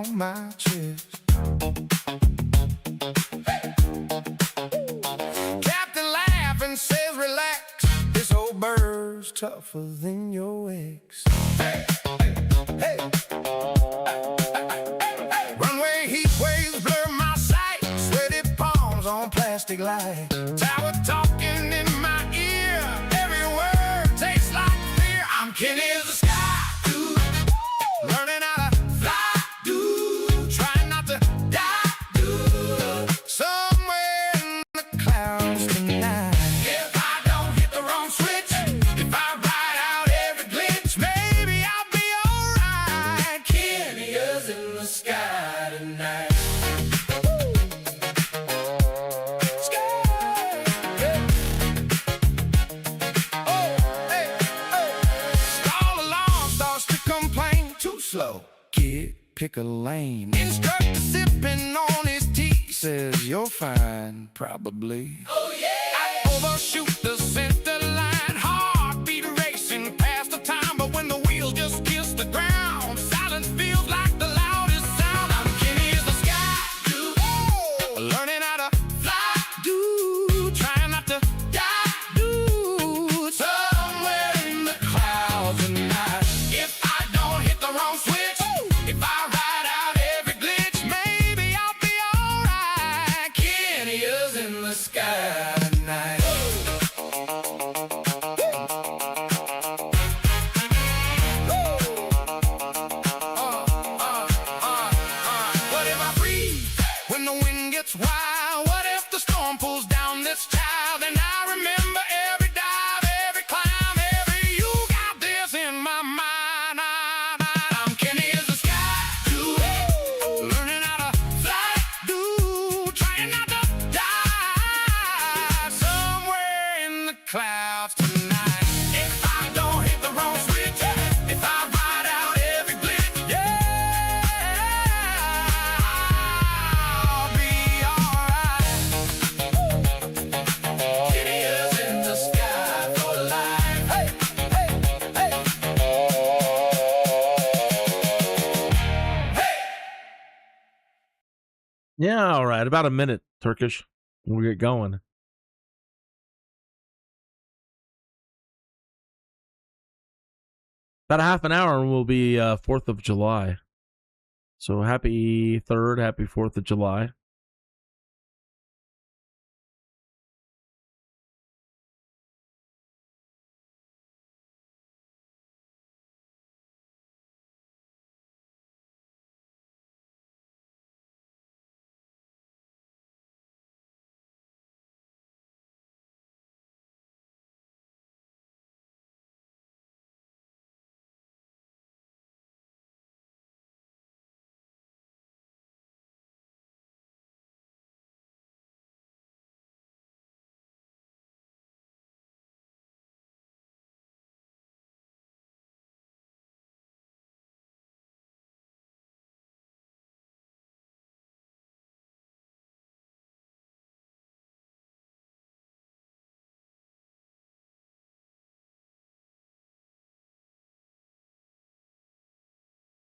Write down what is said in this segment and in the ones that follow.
on my chest. Captain laughs and says, relax, this old bird's tougher than your ex. Hey. Runway heat waves blur my sight, sweaty palms on plastic light. Tower talking in my ear, every word tastes like fear. I'm Kenny as a sky dude, learning how to fly, dude, trying not to die, dude, somewhere in the clouds tonight. If I don't hit the wrong switch, if I ride out every glitch, maybe I'll be alright. Kenny is in the sky tonight. Slow, kid, pick a lane. Instructor sipping on his tea says you're fine, probably. Oh yeah! I overshoot the center line, heartbeat racing past the time, but when the wheels just kiss the ground, silence feels like the loudest sound. I'm Kenny as the sky dude, learning how to fly, dude, trying not to die, dude, somewhere in the clouds tonight. If I don't hit the wrong switch, if I ride out every glitch, maybe I'll be alright. Kenny is in the sky tonight. What if I breathe when the wind gets wild? What if the storm pulls down this child? And I remember every dive, every climb, every you got this in my mind. I'm Kenny as the sky dude, learning how to fly, dude, trying not to die, somewhere in the clouds tonight. If I don't hit the wrong switch, if I ride out every glitch, yeah, I'll be alright. Kenny is in the sky for life. Hey, hey, hey. Hey! Yeah, all right. About a minute, Turkish. We'll get going. About a half an hour and we'll be 4th of July. So happy 3rd, happy 4th of July.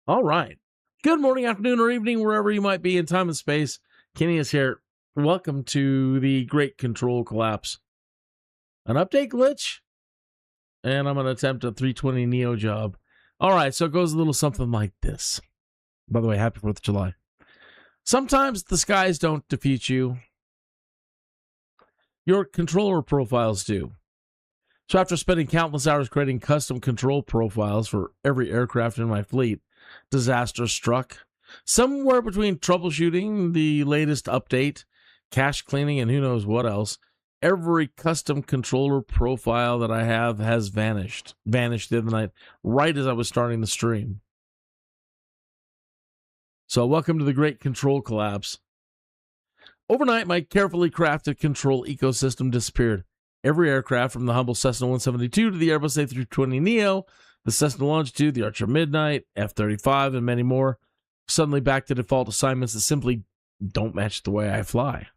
All right. Good morning, afternoon, or evening, wherever you might be in time and space. Kenny is here. Welcome to the Great Control Collapse. An update glitch, and I'm going to attempt a 320neo job. All right, so it goes a little something like this. By the way, happy 4th of July. Sometimes the skies don't defeat you. Your controller profiles do. So after spending countless hours creating custom control profiles for every aircraft in my fleet, disaster struck. Somewhere between troubleshooting, the latest update, cache cleaning, and who knows what else, every custom controller profile that I have has vanished. Vanished the other night, right as I was starting the stream. So welcome to the Great Control Collapse. Overnight, my carefully crafted control ecosystem disappeared. Every aircraft from the humble Cessna 172 to the Airbus A320neo, the Cessna Longitude, the Archer Midnight, F-35, and many more, suddenly back to default assignments that simply don't match the way I fly.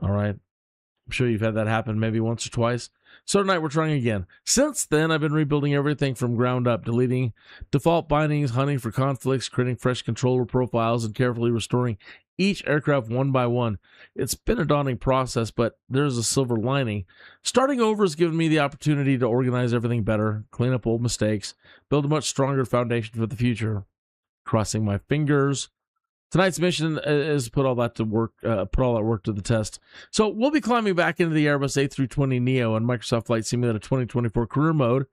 All right. I'm sure you've had that happen maybe once or twice. So tonight we're trying again. Since then, I've been rebuilding everything from ground up, deleting default bindings, hunting for conflicts, creating fresh controller profiles, and carefully restoring each aircraft one by one. It's been a daunting process, but there's a silver lining. Starting over has given me the opportunity to organize everything better, clean up old mistakes, build a much stronger foundation for the future. Crossing my fingers. Tonight's mission is put all that work to the test. So we'll be climbing back into the Airbus A320neo and Microsoft Flight Simulator 2024 career mode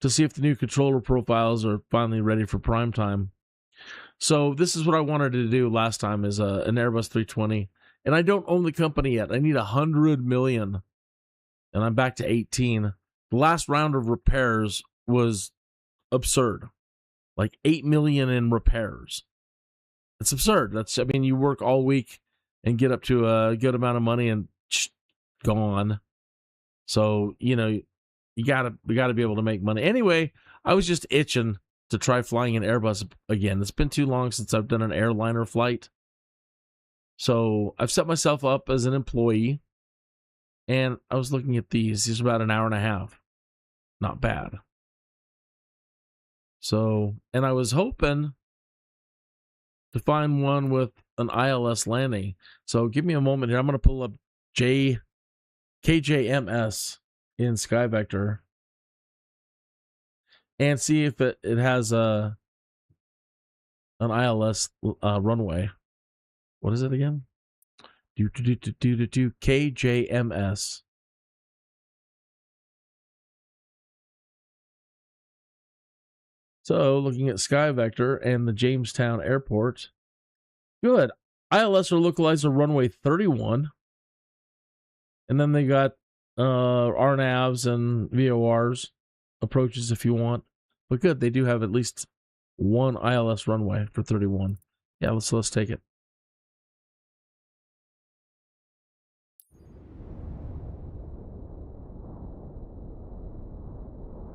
to see if the new controller profiles are finally ready for prime time. So this is what I wanted to do last time, is an Airbus 320, and I don't own the company yet. I need 100 million, and I'm back to 18. The last round of repairs was absurd, like 8 million in repairs. It's absurd. You work all week and get up to a good amount of money and gone. So, we gotta be able to make money. Anyway, I was just itching to try flying an Airbus again. It's been too long since I've done an airliner flight. So I've set myself up as an employee, and I was looking at these. These are about an hour and a half. Not bad. So, and I was hoping to find one with an ILS landing. So give me a moment here. I'm going to pull up KJMS in SkyVector and see if it has an ILS runway. What is it again? KJMS. So looking at SkyVector and the Jamestown Airport, good. ILS are localizer runway 31. And then they got RNAVs and VORs, approaches if you want. But good, they do have at least one ILS runway for 31. Yeah, let's take it.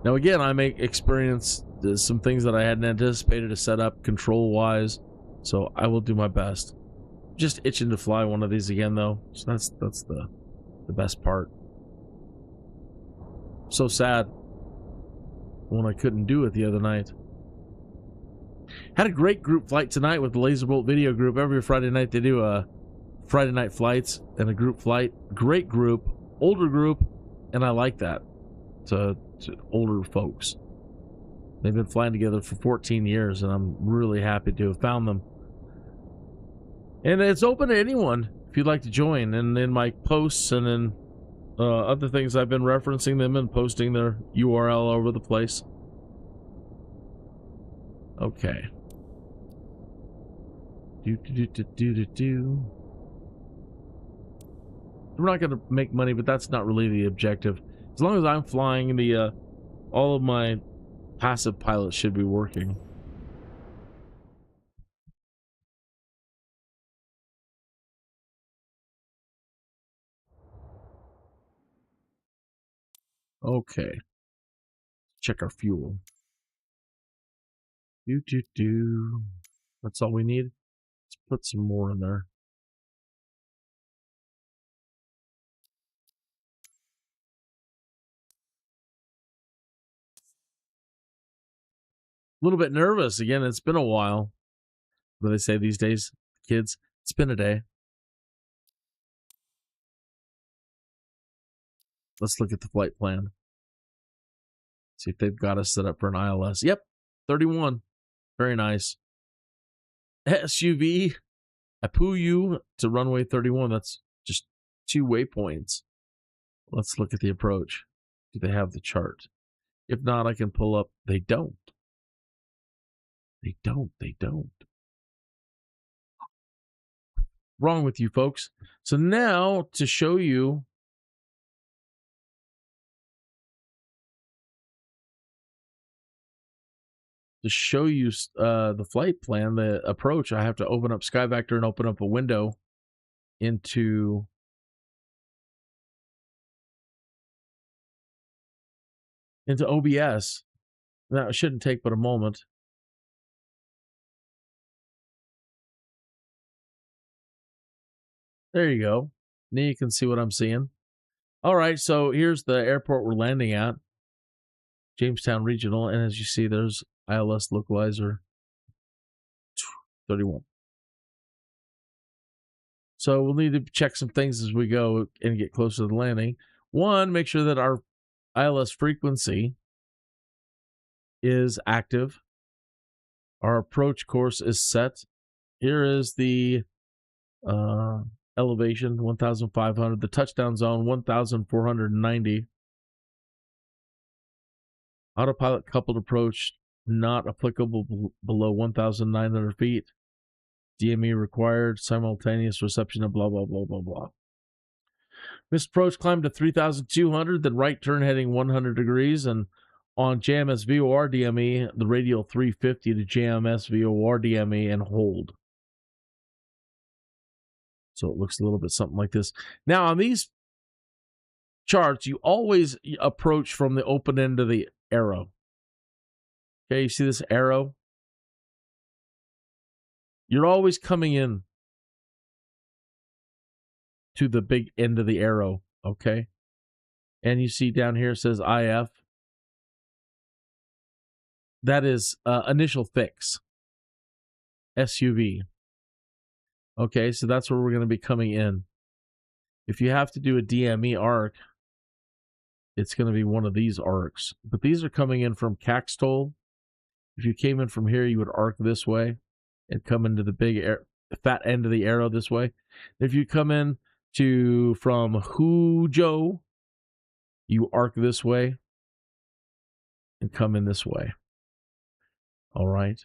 Now again, I may experience some things that I hadn't anticipated to set up control-wise, so I will do my best. Just itching to fly one of these again, though. So that's the best part. So sad when I couldn't do it the other night. Had a great group flight tonight with the Laserbolt video group. Every Friday night they do Friday night flights and a group flight. Great group, older group, and I like that. To older folks. They've been flying together for 14 years, and I'm really happy to have found them. And it's open to anyone if you'd like to join. And in my posts and in other things, I've been referencing them and posting their URL all over the place. Okay. We're not going to make money, but that's not really the objective. As long as I'm flying, all of my passive pilots should be working. Okay. Check our fuel. That's all we need. Let's put some more in there. A little bit nervous. Again, it's been a while. What do they say these days? Kids, it's been a day. Let's look at the flight plan. See if they've got us set up for an ILS. Yep, 31. Very nice. SUV, Apuyu to runway 31. That's just 2 waypoints. Let's look at the approach. Do they have the chart? If not, I can pull up. They don't. They don't. Wrong with you folks. So now to show you the flight plan, the approach, I have to open up SkyVector and open up a window into OBS. That shouldn't take but a moment. There you go. Now you can see what I'm seeing. All right, so here's the airport we're landing at, Jamestown Regional, and as you see, there's ILS localizer 31. So we'll need to check some things as we go and get closer to the landing. One, make sure that our ILS frequency is active. Our approach course is set. Here is the elevation, 1,500. The touchdown zone, 1,490. Autopilot coupled approach, not applicable below 1,900 feet. DME required, simultaneous reception of blah, blah, blah, blah, blah. Missed approach climbed to 3,200, then right turn heading 100 degrees, and on JMS VOR DME, the radial 350 to JMS VOR DME and hold. So it looks a little bit something like this. Now, on these charts, you always approach from the open end of the arrow. Okay, you see this arrow? You're always coming in to the big end of the arrow, okay? And you see down here it says IF. That is initial fix, SUV. Okay, so that's where we're going to be coming in. If you have to do a DME arc, it's going to be one of these arcs. But these are coming in from Caxtol. If you came in from here, you would arc this way and come into the big fat end of the arrow this way. If you come in from Huzhou, you arc this way and come in this way. All right.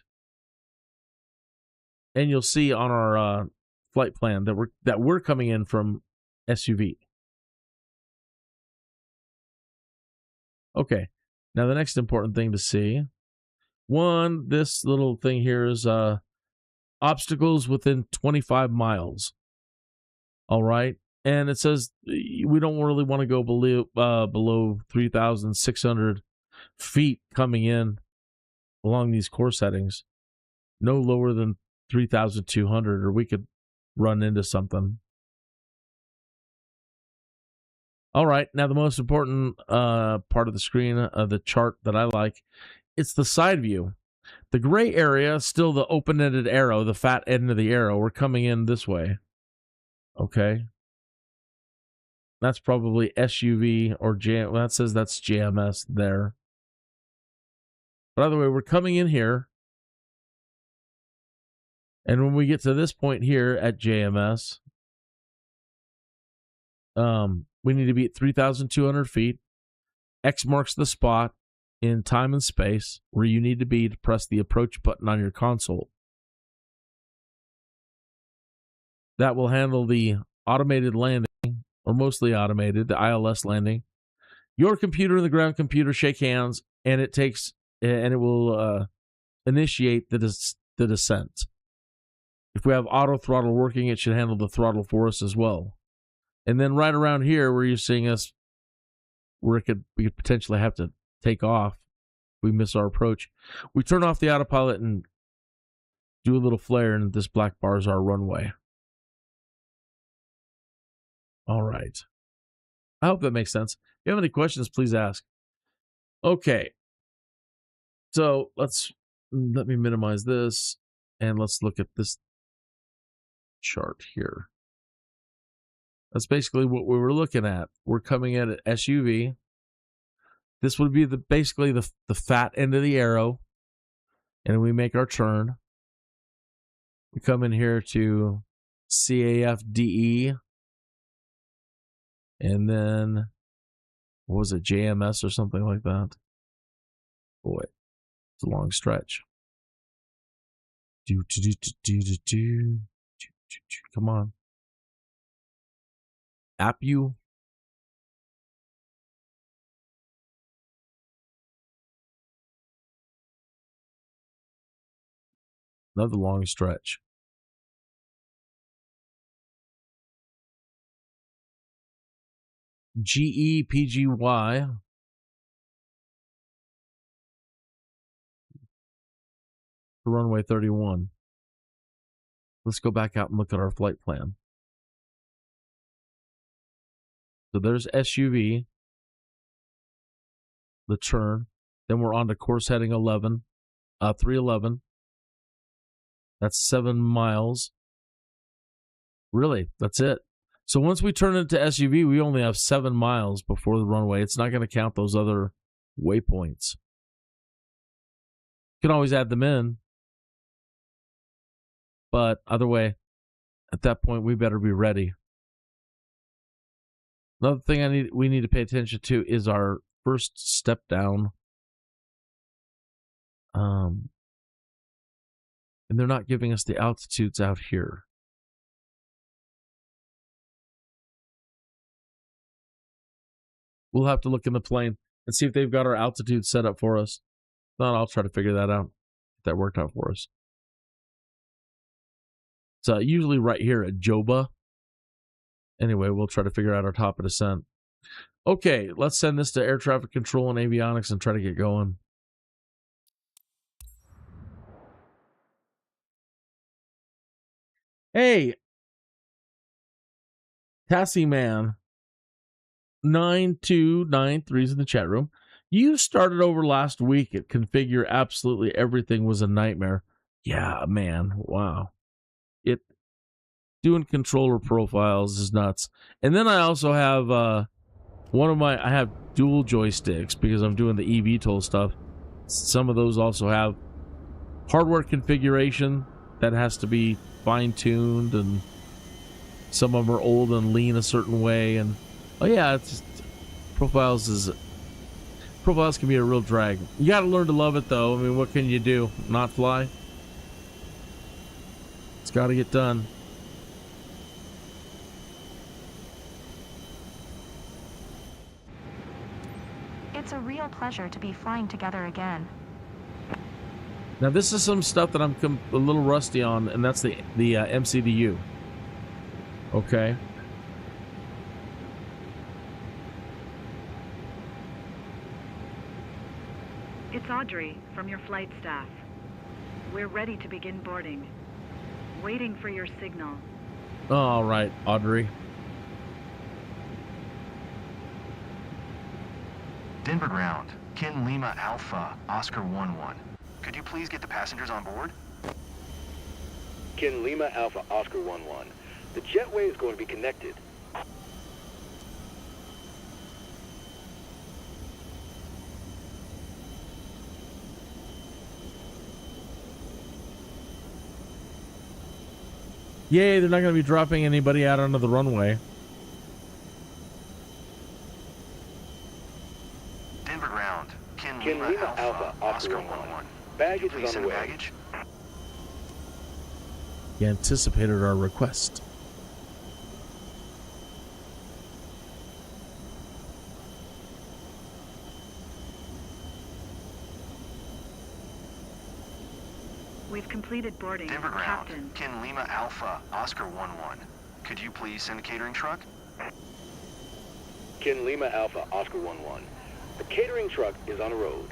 And you'll see on our flight plan that we're coming in from SUV. Okay. Now the next important thing to see. One, this little thing here is obstacles within 25 miles. All right. And it says we don't really want to go below 3,600 feet coming in along these course settings. No lower than 3,200, or we could run into something. All right. Now, the most important part of the screen, the chart that I like, it's the side view. The gray area, still the open-ended arrow, the fat end of the arrow. We're coming in this way. Okay. That's probably SUV or JM. Well, that says that's JMS there. But either way, we're coming in here. And when we get to this point here at JMS, we need to be at 3,200 feet. X marks the spot in time and space where you need to be to press the approach button on your console. That will handle the automated landing, or mostly automated, the ILS landing. Your computer and the ground computer shake hands, and it will initiate the descent. If we have auto throttle working, it should handle the throttle for us as well. And then right around here where you're seeing us, where we could potentially have to take off if we miss our approach, we turn off the autopilot and do a little flare, and this black bar is our runway. All right. I hope that makes sense. If you have any questions, please ask. Okay. So let me minimize this, and let's look at this chart here. That's basically what we were looking at. We're coming at an SUV. This would be basically the fat end of the arrow, and we make our turn. We come in here to CAFDE, and then what was it, JMS or something like that? Boy, it's a long stretch. Come on. APU. Another long stretch. GEPGY. Runway 31. Let's go back out and look at our flight plan. So there's SUV, the turn. Then we're on to course heading 311. That's 7 miles. Really, that's it. So once we turn into SUV, we only have 7 miles before the runway. It's not going to count those other waypoints. You can always add them in. But either way, at that point, we better be ready. Another thing we need to pay attention to is our first step down. And they're not giving us the altitudes out here. We'll have to look in the plane and see if they've got our altitude set up for us. If not, I'll try to figure that out. If that worked out for us. It's usually right here at Joba. Anyway, we'll try to figure out our top of descent. Okay, let's send this to air traffic control and avionics and try to get going. Hey, Tassie Man 9293 is in the chat room. You started over last week at configure absolutely everything was a nightmare. Yeah, man. Wow. Doing controller profiles is nuts. And then I also have I have dual joysticks because I'm doing the eVTOL stuff. Some of those also have hardware configuration that has to be fine-tuned, and some of them are old and lean a certain way. And oh yeah, it's profiles can be a real drag. You got to learn to love it though. I mean, what can you do? Not fly? It's got to get done. It's a real pleasure to be flying together again. Now this is some stuff that I'm a little rusty on, and that's the MCDU. Okay. It's Audrey from your flight staff. We're ready to begin boarding. Waiting for your signal. All right, Audrey. Denver ground, Kin Lima Alpha, Oscar 11. Could you please get the passengers on board? Kin Lima Alpha, Oscar 11. The jetway is going to be connected. Yay, they're not going to be dropping anybody out onto the runway. Denver ground, Kin Kin Lima Lima Alpha, Alpha, Oscar Oscar 11. Baggage Please is on send the the way. baggage. You anticipated our request. We've completed boarding. Denver ground, Captain. Kin Lima Alpha, Oscar 11. Could you please send a catering truck? Kin Lima Alpha, Oscar 11. The catering truck is on the road.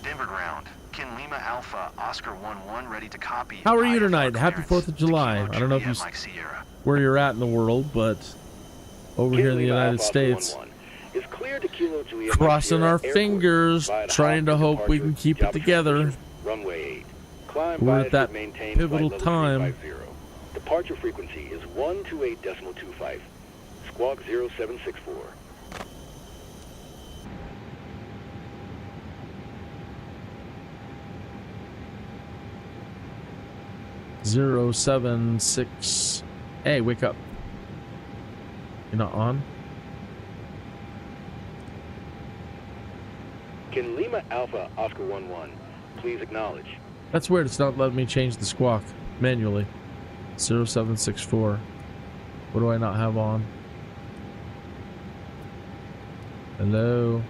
Denver ground, Kin Lima Alpha, Oscar 11, ready to copy. How are you IFR tonight? Happy clearance. 4th of July. Kilo I don't know if Juliet, you Mike Sierra. where you're at in the world, but over here in the Kin Lima United Alpha, Oscar States, 11 is cleared to Kilo Juliet, Mike crossing Sierra our Airport fingers, via the trying to Hopkins hope we can departure, keep it Java together. transition, Runway 8. Climb We're bias at that should maintain pivotal flight level time. 350. Departure frequency is 128.25. Squawk 0764. Zero 076. Hey, wake up. You're not on? Kin Lima Alpha, Oscar 11. Please acknowledge. That's weird. It's not letting me change the squawk manually. 0764. What do I not have on? Hello?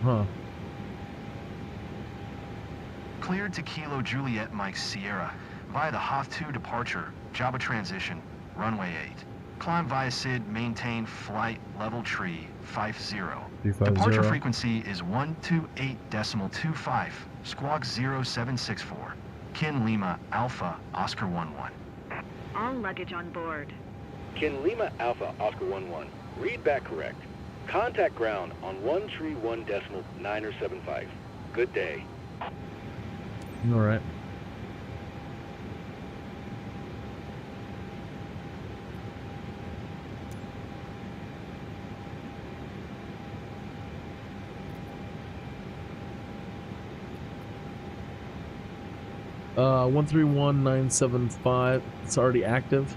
Huh. Cleared to Kilo Juliet, Mike Sierra, via the Hoth 2 departure, Java transition, runway 8. Climb via SID, maintain flight level tree 50. 350. Departure frequency is 128.25, squawk 0764. Kin Lima Alpha Oscar 11. All luggage on board. Kin Lima Alpha Oscar 11. Read back correct. Contact ground on 131.975. Good day. All right. Uh, 131975. It's already active.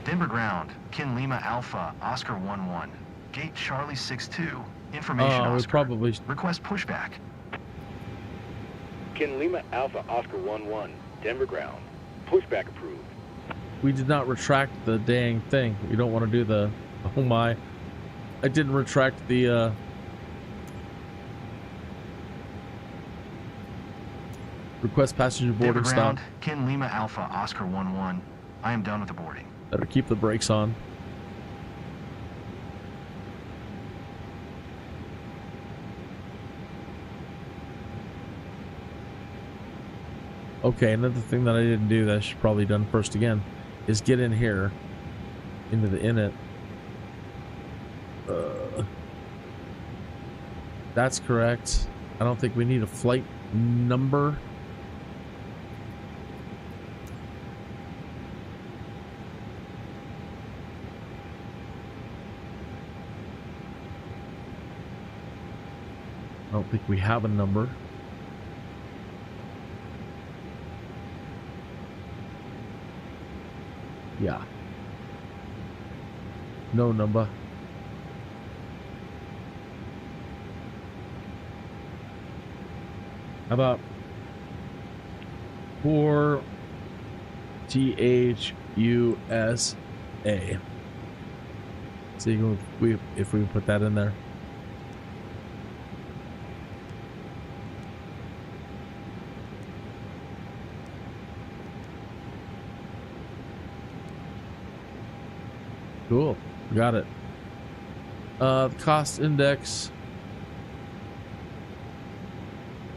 Denver ground, Kin Lima Alpha Oscar 11. Gate Charlie 62. Information We Oscar. probably Request pushback. Kin Lima Alpha Oscar 11. Denver ground. Pushback approved. we did not retract the dang thing. We don't want to do the. Oh my! I didn't retract the. Request passenger boarding Denver stop. ground, Kin Lima Alpha Oscar 11. I am done with the boarding. Better keep the brakes on. Okay, another thing that I didn't do that I should probably done first again is get in here into the init. That's correct. I don't think we need a flight number. I don't think we have a number. Yeah. No number. How about 4 THUSA? See if we put that in there. Cool, got it. The cost index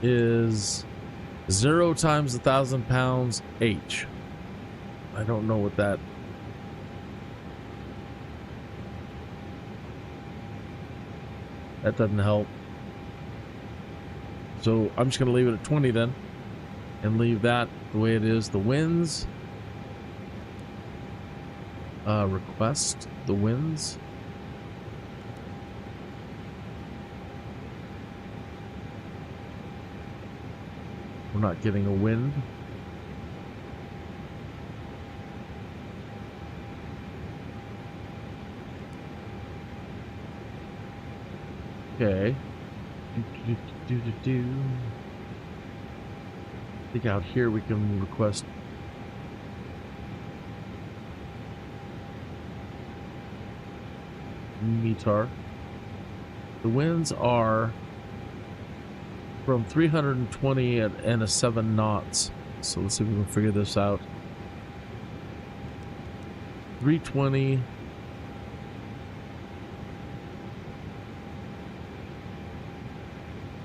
is 0 times 1,000 pounds H. I don't know what that. That doesn't help. So I'm just gonna leave it at 20 then, and leave that the way it is. The winds. Request the winds. We're not getting a wind. Okay. I think out here we can request. METAR. The winds are from 320 and a 7 knots. So let's see if we can figure this out. 320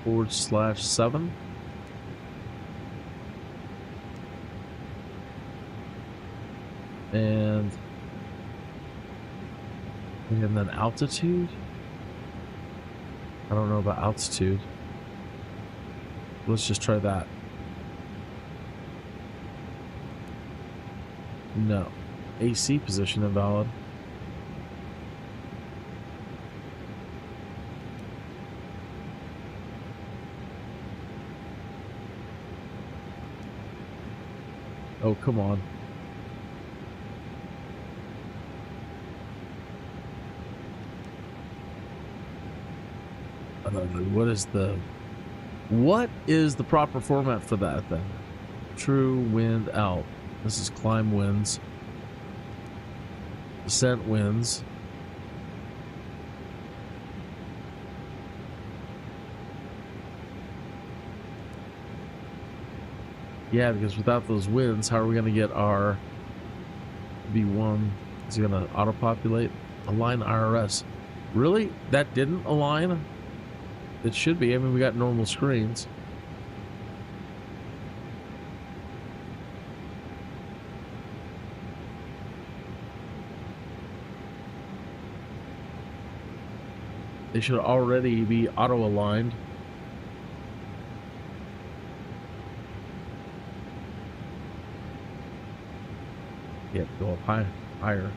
/7. And then altitude. I don't know about altitude. Let's just try that. No. AC position invalid. Oh, come on. What is the proper format for that then? True wind out. This is climb winds. Descent winds. Yeah, because without those winds, how are we going to get our V1? Is it going to auto-populate? Align IRS. Really? That didn't align? It should be. I mean, we got normal screens. They should already be auto-aligned. Yeah, go up higher.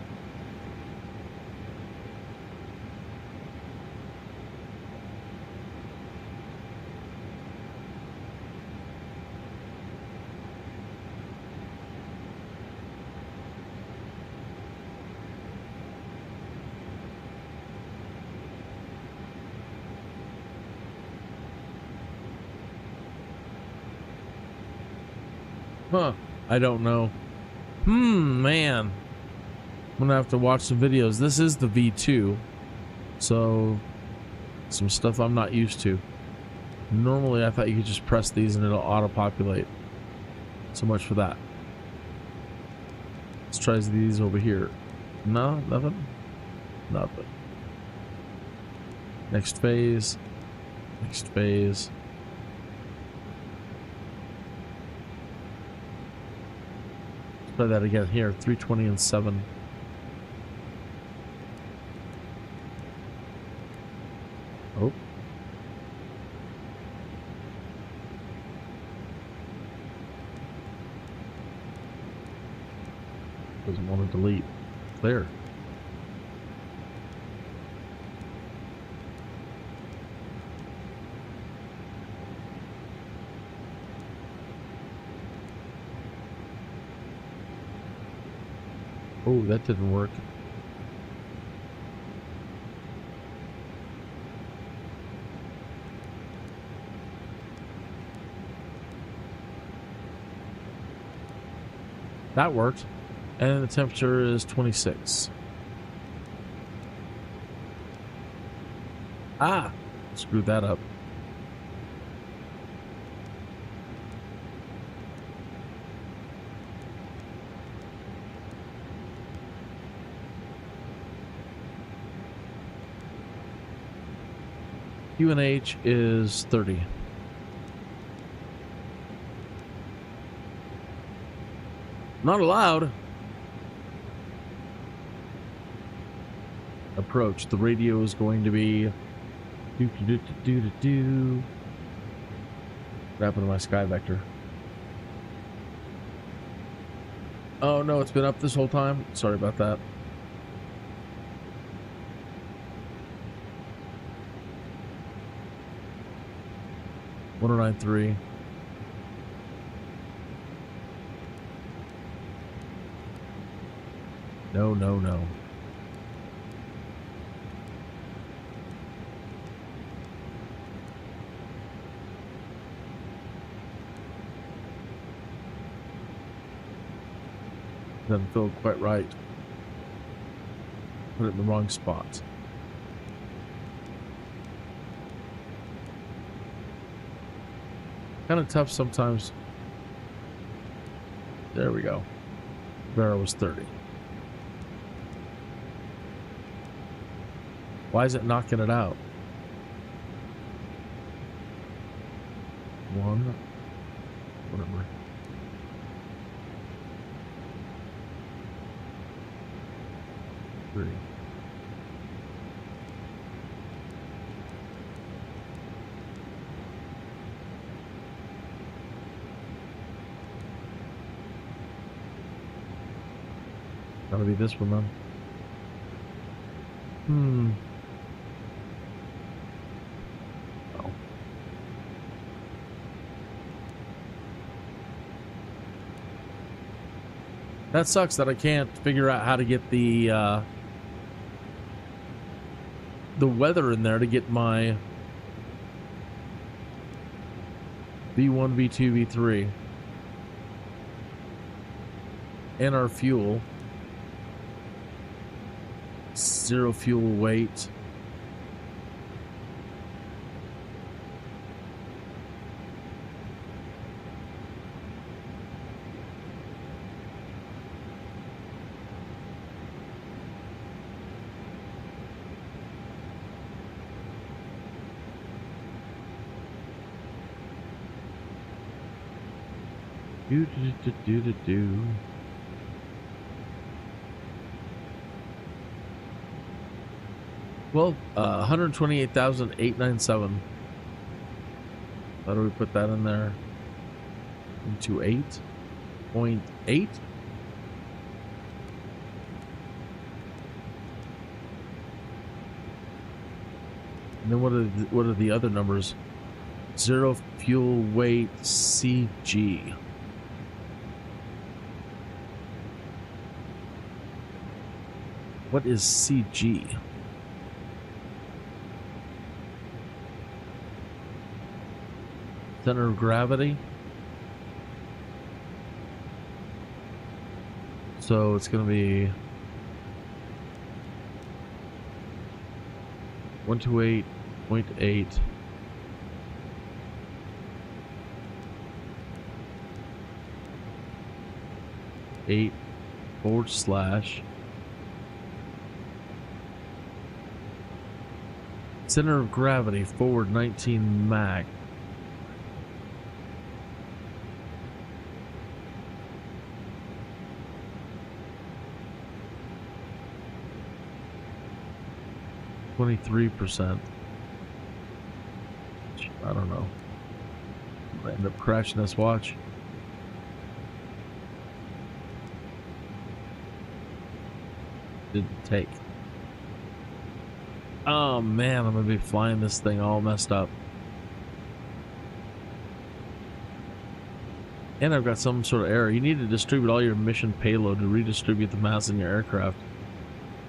Huh, I don't know. Man. I'm gonna have to watch some videos. This is the V2, so some stuff I'm not used to. Normally, I thought you could just press these and it'll auto-populate. So much for that. Let's try these over here. No, nothing? Nothing. Next phase. Next phase. Try that again here. 320 and 7. Oh. Doesn't want to delete. There. Oh, that didn't work. That worked. And the temperature is 26. Ah! Screwed that up. UNH is 30. Not allowed. Approach. The radio is going to be what happened to my sky vector? Oh no, it's been up this whole time. Sorry about that. $109.3. No, no, no. Doesn't feel quite right. Put it in the wrong spot. Kind of tough sometimes. There we go. Vera was 30. Why is it knocking it out? One. Whatever. Three. Gotta be this one then. Oh. That sucks that I can't figure out how to get the weather in there to get my V1, V2, V3 and our fuel. Zero fuel weight. Do do do do do do. Well, 128,897. How do we put that in there? Into 8.8? And then what are the other numbers? Zero fuel weight CG. What is CG? Center of gravity. So it's going to be 128.8 8 / center of gravity forward 19 Mach. %. I don't know. I end up crashing this watch. Didn't take. Oh man, I'm gonna be flying this thing all messed up. And I've got some sort of error. You need to distribute all your mission payload to redistribute the mass in your aircraft.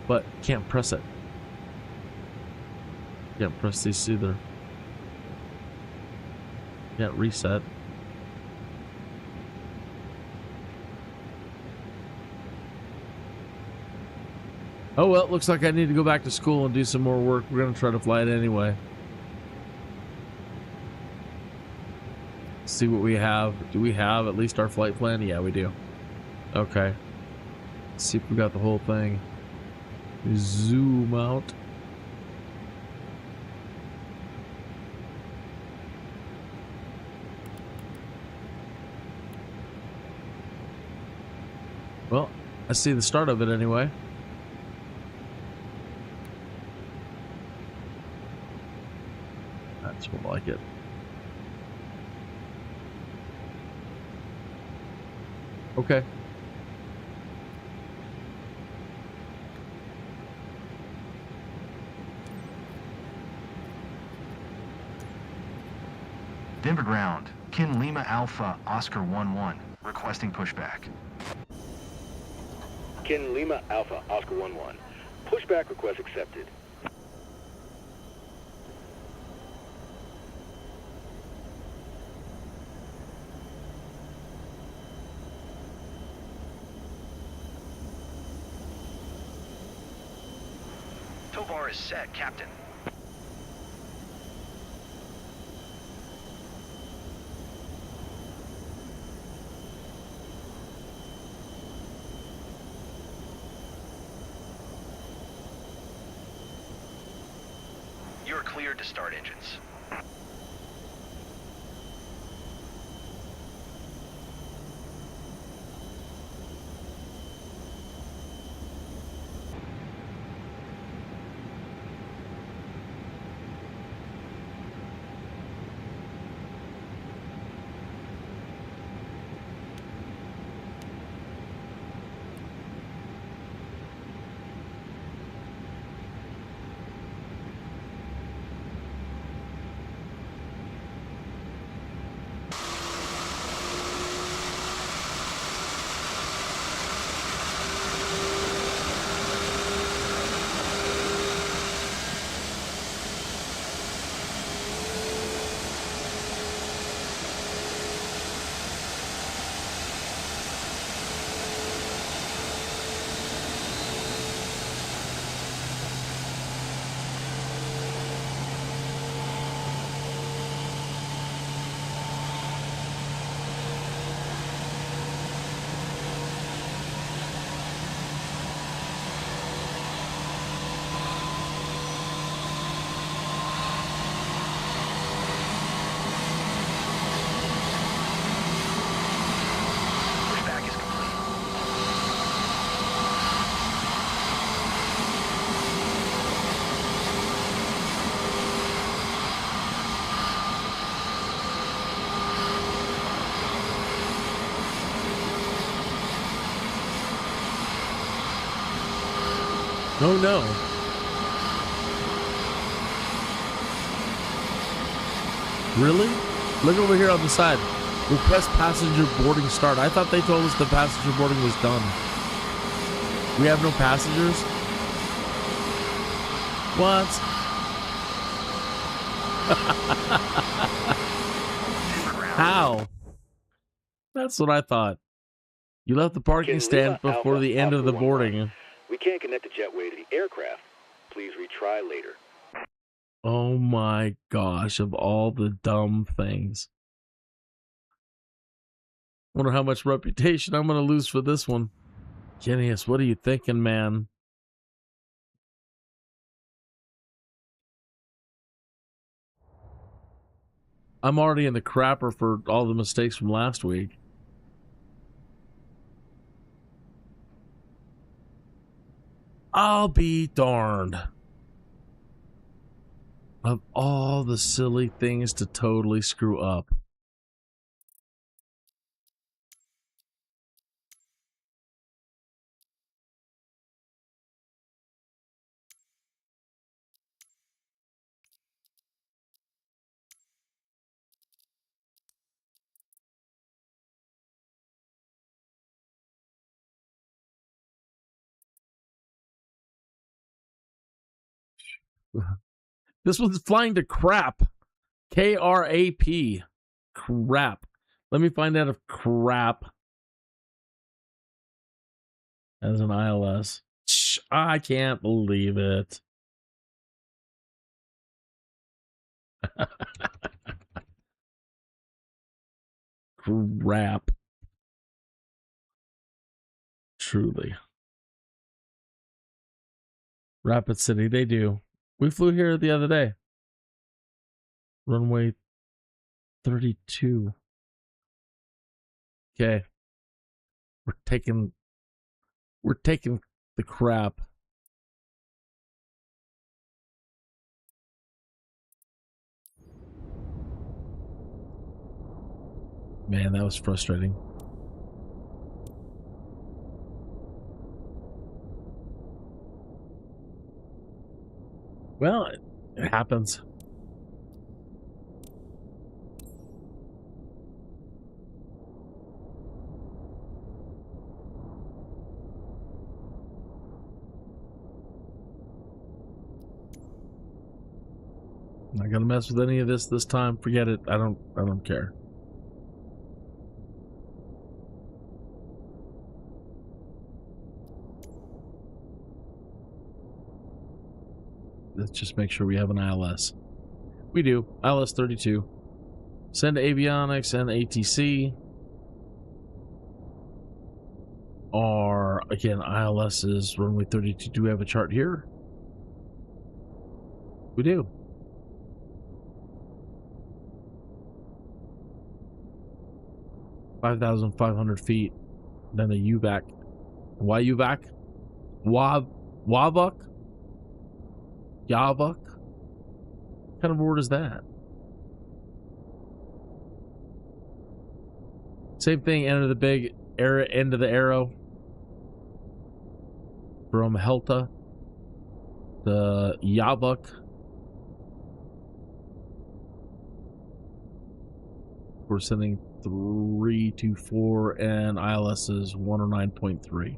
But can't press it. Can't press these either. Can't reset. Oh well, looks like I need to go back to school and do some more work. We're gonna try to fly it anyway. See what we have. Do we have at least our flight plan? Yeah, we do. Okay. Let's see if we got the whole thing. Zoom out. Well, I see the start of it anyway. That's more like it. Okay. Denver ground. Kin Lima Alpha Oscar 11. Requesting pushback. Kin Lima Alpha Oscar 11. Pushback request accepted. Tovar is set, Captain. You are cleared to start engines. Oh no. Really? Look over here on the side. Request passenger boarding start. I thought they told us the passenger boarding was done. We have no passengers? What? How? That's what I thought. You left the parking Kin stand Lima before Alpha the end of the Oscar 11. boarding. We can't connect the jetway to the aircraft. Please retry later. Oh my gosh, of all the dumb things. Wonder how much reputation I'm going to lose for this one. Genius, what are you thinking, man? I'm already in the crapper for all the mistakes from last week. I'll be darned. Of all the silly things to totally screw up. This one's flying to crap. K-R-A-P. Crap. Let me find out if crap as an ILS. I can't believe it. Crap. Truly. Rapid City, they do. We flew here the other day. Runway 32. Okay. We're taking the crap. Man, that was frustrating. Well, it happens. I'm not gonna mess with any of this time. Forget it. I don't care. Let's just make sure we have an ILS. We do. ILS 32. Send avionics and ATC. Are, again, ILS's runway 32. Do we have a chart here? We do. $5,500 feet. Then a UVAC. Why UVAC? Wavuk? Yavuk? What kind of word is that? Same thing, enter the big end of the arrow. From Helta to Yavuk. We're sending 324 and ILS is 109.3.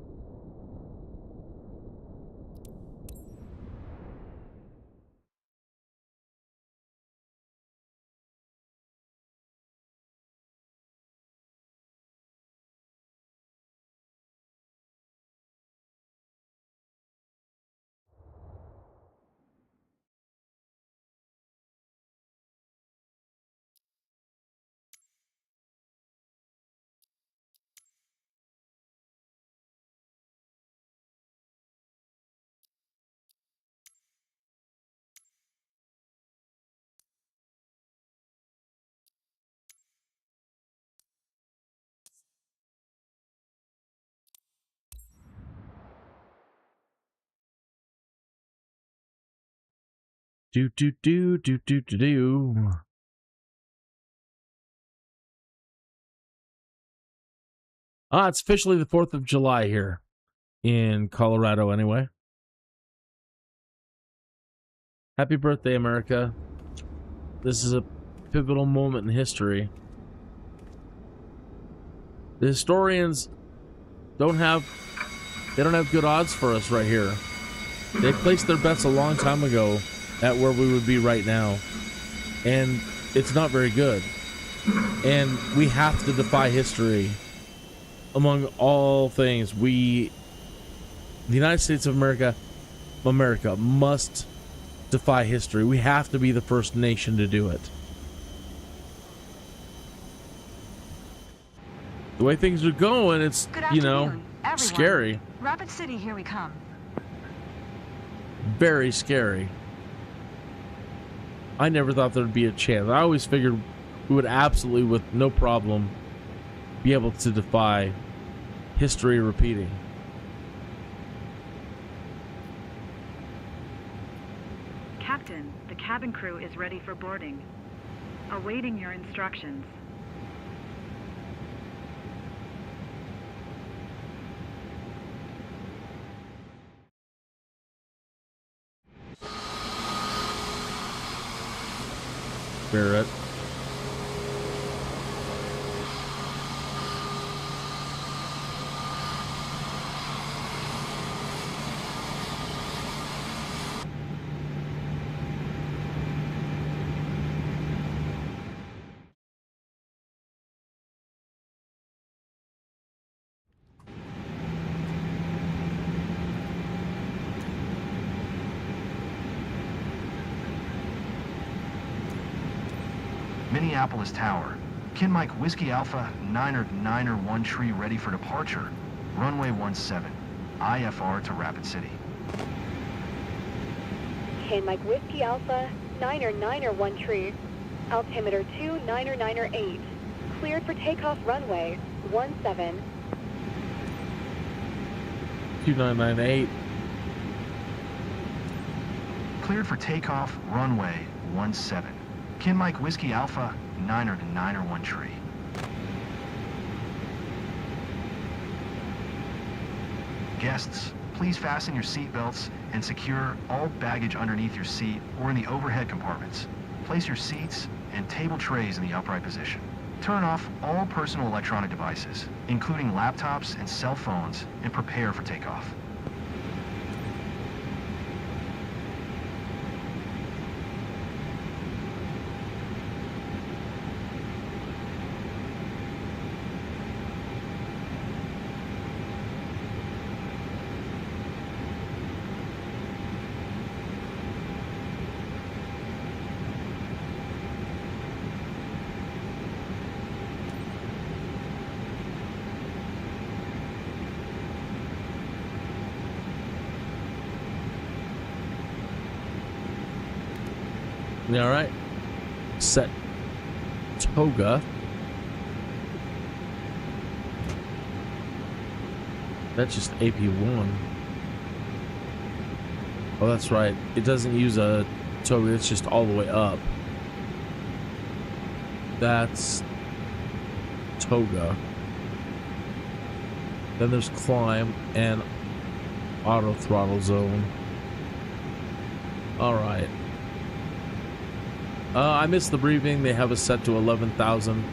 Do. It's officially the 4th of July here in Colorado anyway. Happy birthday, America. This is a pivotal moment in history. The historians don't have good odds for us right here. They placed their bets a long time ago at where we would be right now. And it's not very good. And we have to defy history. Among all things, the United States of America must defy history. We have to be the first nation to do it. The way things are going, it's, Good you know, afternoon, everyone. scary. Rapid City, here we come. Very scary. I never thought there'd be a chance. I always figured we would absolutely, with no problem, be able to defy history repeating. Captain, the cabin crew is ready for boarding. Awaiting your instructions. Barrett. Minneapolis Tower. Kin Mike Whiskey Alpha 9 tree ready for departure. Runway 17. IFR to Rapid City. Kin Mike Whiskey Alpha 9 tree. Altimeter 2998. Cleared for takeoff runway 17. 2998. Cleared for takeoff runway 17. Kin Mike Whiskey Alpha 9 tree. Guests, please fasten your seatbelts and secure all baggage underneath your seat or in the overhead compartments. Place your seats and table trays in the upright position. Turn off all personal electronic devices, including laptops and cell phones, and prepare for takeoff. All right. Set toga. That's just AP1. Oh, that's right. It doesn't use a toga. It's just all the way up. That's toga. Then there's climb and auto throttle zone. All right. I missed the briefing. They have us set to 11,000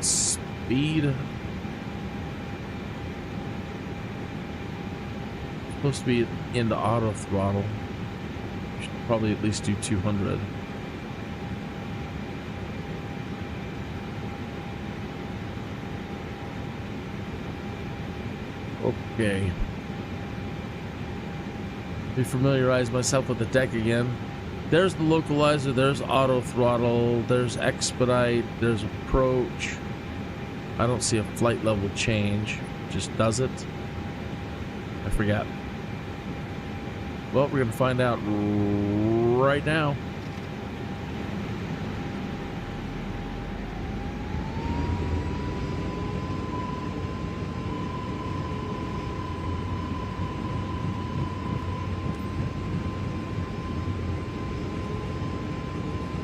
speed. Supposed to be into auto throttle. Should probably at least do 200. Okay. Refamiliarize myself with the deck again. There's the localizer, there's auto throttle, there's expedite, there's approach. I don't see a flight level change. Just does it? I forgot. Well, we're gonna find out right now.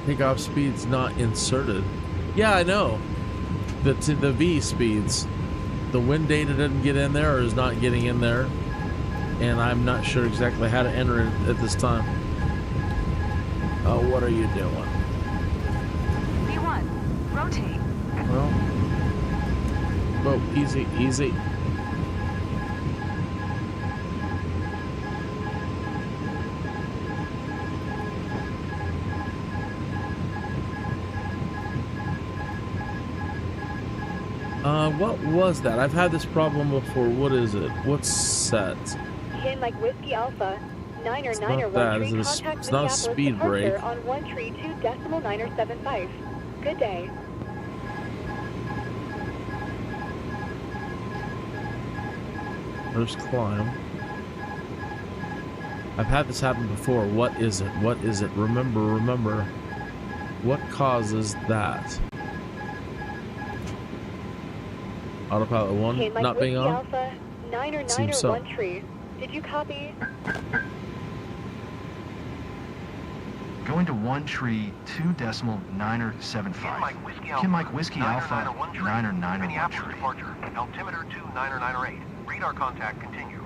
Takeoff speed's not inserted. Yeah, I know. The V speeds. The wind data doesn't get in there or is not getting in there. and I'm not sure exactly how to enter it at this time. Oh, what are you doing? B1, rotate. Well, whoa, easy, easy. What was that? I've had this problem before. What is it? What's set? Ken Mike Whiskey Alpha, 9er It's 9er not that. 13, It's contact not a Minneapolis speed departure break. on 132.975. Good day. There's climb. I've had this happen before. What is it? What is it? Remember. What causes that? Autopilot 1 Ken Mike not being Whiskey on? Alpha, 9er Seems 9er so. 1 tree. Did you copy? Going to 1 tree 2.975. Ken Mike Whiskey Alpha, 9er 9er 1 tree. departure. Altimeter 29908. Radar contact continue.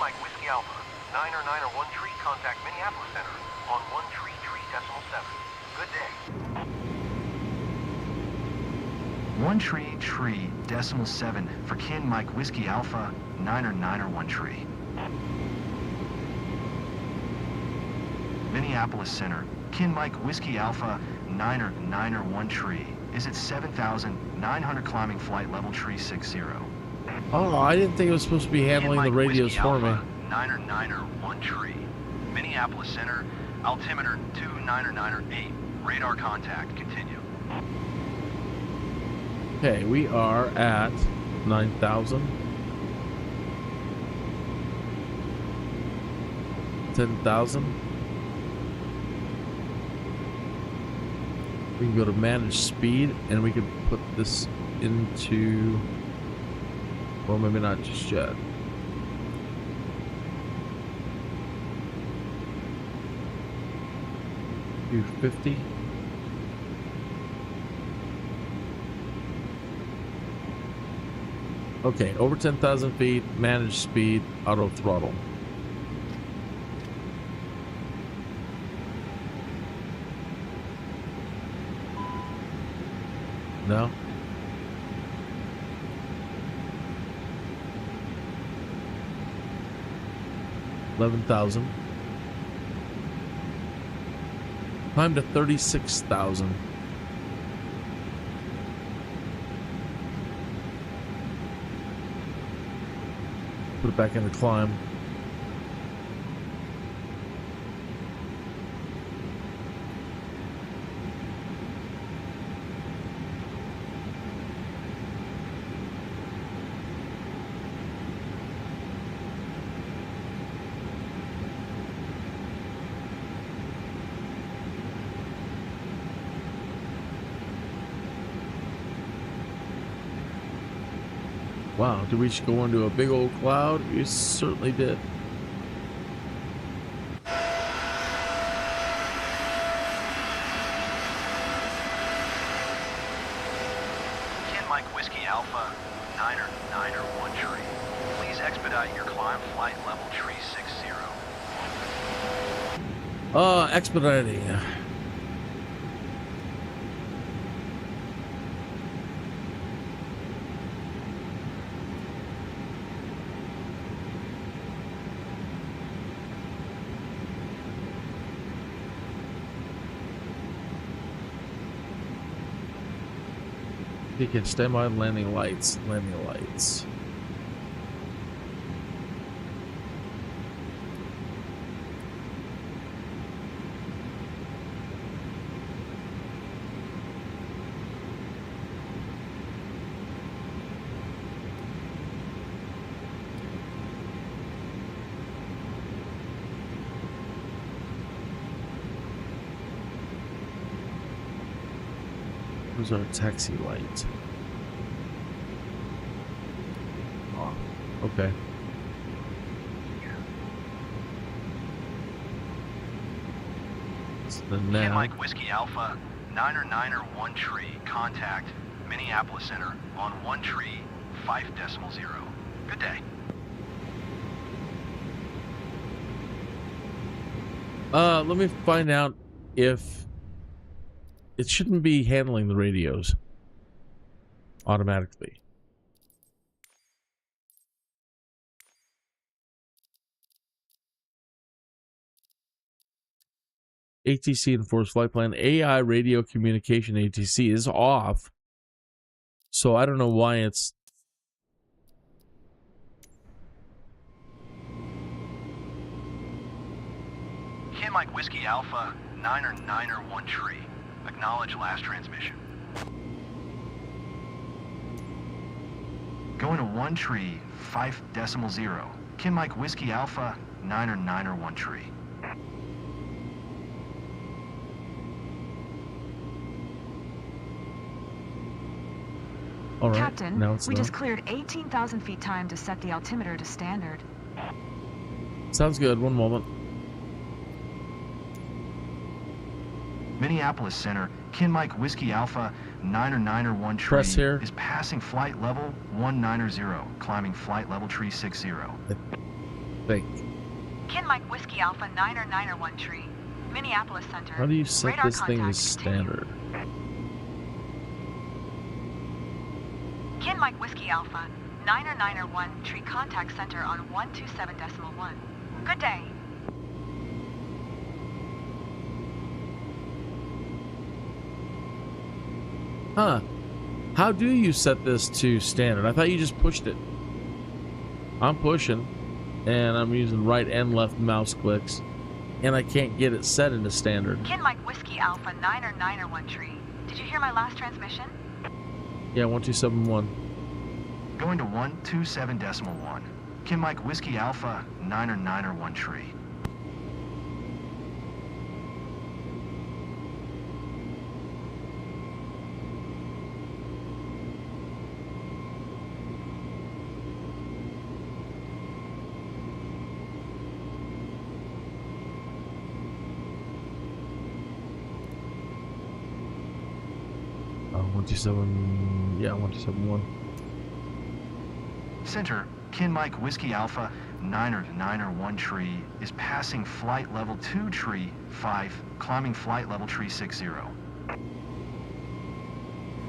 Mike Whiskey Alpha, 9er 9er 1 tree, contact Minneapolis Center on 133.7. Good day. 1 tree 7 for Ken Mike Whiskey Alpha, 9er 9er 1 tree. Minneapolis Center, Ken Mike Whiskey Alpha, 9er 9er 1 tree. Is at 7,900 climbing flight level tree 60. Oh, I didn't think it was supposed to be handling the radios for me. 9er 9er 1 tree. Minneapolis Center, altimeter 29908. Radar contact, continue. Okay, we are at 9,000. 10,000. We can go to manage speed and we can put this into, well, maybe not just yet. Do 50. Okay, over 10,000 feet, manage speed, auto throttle. No? $11,000. Climb to 36,000. Put it back in the climb. Wow, did we just go into a big old cloud? You certainly did. Ken Mike Whiskey Alpha, 9er 9er 1 tree. Please expedite your climb flight level tree 60. Expediting. You can stand by landing lights. Landing lights. Where's our taxi light? Oh, okay. So Ian now, Mike Whiskey Alpha, 9er 1 tree, contact Minneapolis Center on 1 tree, 5.0. Good day. let me find out if it shouldn't be handling the radios automatically. ATC enforced flight plan. AI radio communication ATC is off. So I don't know why it's... Ian Mike Whiskey Alpha, 9er 1 tree. Acknowledge last transmission. Going to 1 tree, 5.0. Kin Mike Whiskey Alpha, 9er 1 tree. All right. Captain, Now it's we not. just cleared 18,000 feet time to set the altimeter to standard. Sounds good. One moment. Minneapolis Center, Kin Mike Whiskey Alpha, 9er 1 tree Press here. is passing flight level 190, climbing flight level tree 60. Think. Kin Mike Whiskey Alpha 991 tree. Minneapolis Center. How do you set Radar this thing to contact standard? Kin Mike Whiskey Alpha 991 tree contact center on 127.1. Good day. Huh. How do you set this to standard? I thought you just pushed it. I'm pushing, and I'm using right and left mouse clicks, and I can't get it set into standard. Kin Mike Whiskey Alpha 991 tree. Did you hear my last transmission? Yeah, 1271. Going to 127.1. Kin Mike Whiskey Alpha, 9er 1 tree. Oh, 127. Yeah, 1271. Center, Kin Mike Whiskey Alpha, 9er 1 tree is passing flight level 2 tree 5, climbing flight level tree 60.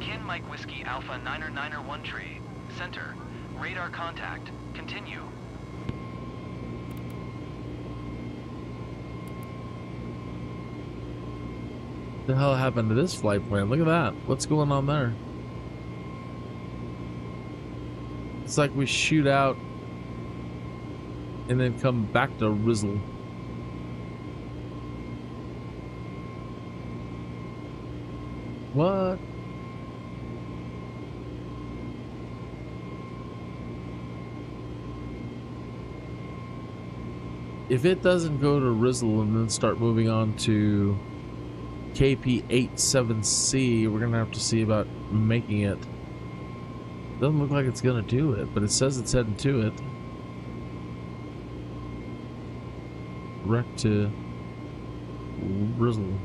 Kin Mike Whiskey Alpha 9er 1 tree. Center. Radar contact. Continue. What the hell happened to this flight plan? Look at that. What's going on there? It's like we shoot out and then come back to Rizzle. What? If it doesn't go to Rizzle and then start moving on to KP87C, we're gonna have to see about making it. Doesn't look like it's gonna do it, but it says it's heading to it. Wreck to Rizzle.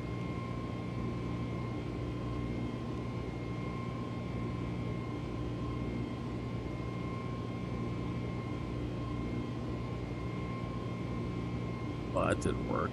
Well, that didn't work.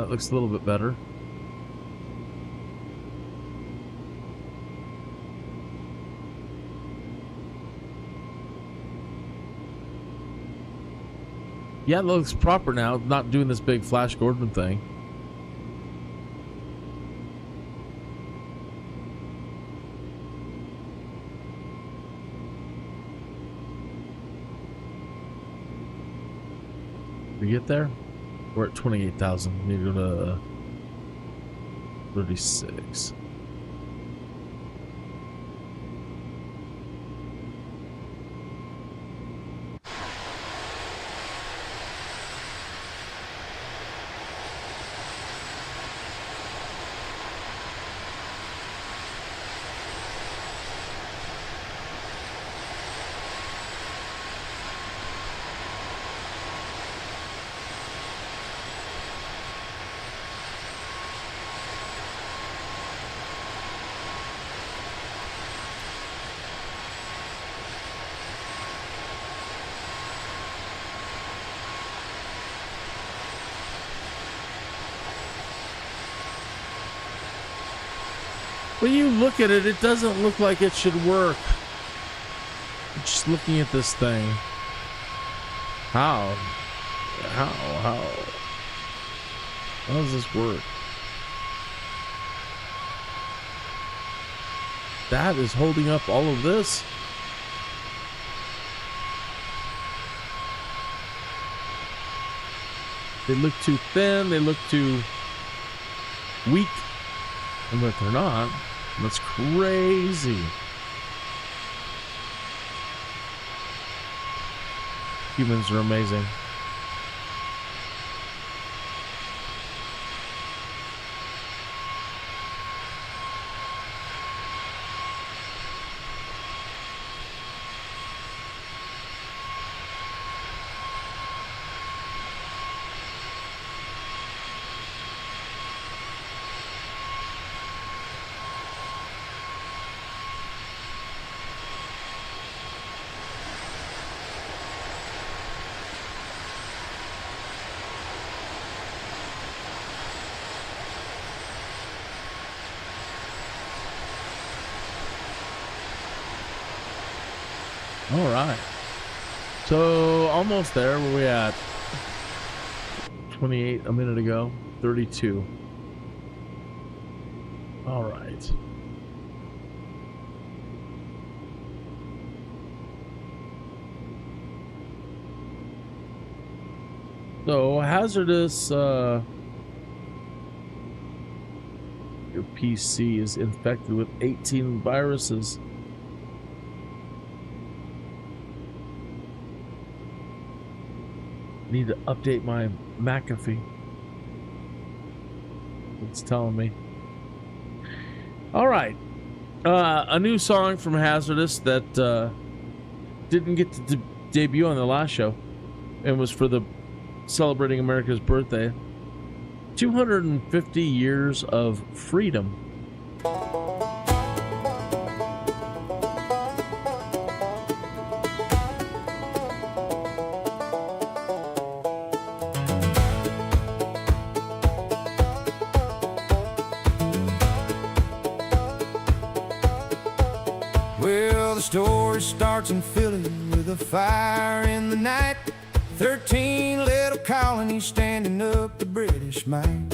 It looks a little bit better. Yeah, it looks proper now, not doing this big Flash Gordon thing. We get there? We're at 28,000. We need to go to 36. When you look at it, it doesn't look like it should work. Just looking at this thing. How? How does this work? That is holding up all of this. They look too thin, they look too weak. And but they're not. That's crazy. Humans are amazing. All right, so almost there. Where we at? 28 a minute ago. 32. All right. So hazardous. Your PC is infected with 18 viruses. Need to update my McAfee. It's telling me. All right, a new song from Hazardous that didn't get to debut on the last show, and was for the celebrating America's birthday. 250 years of freedom. Well, the story starts in Philly with a fire in the night. 13 little colonies standing up to British might.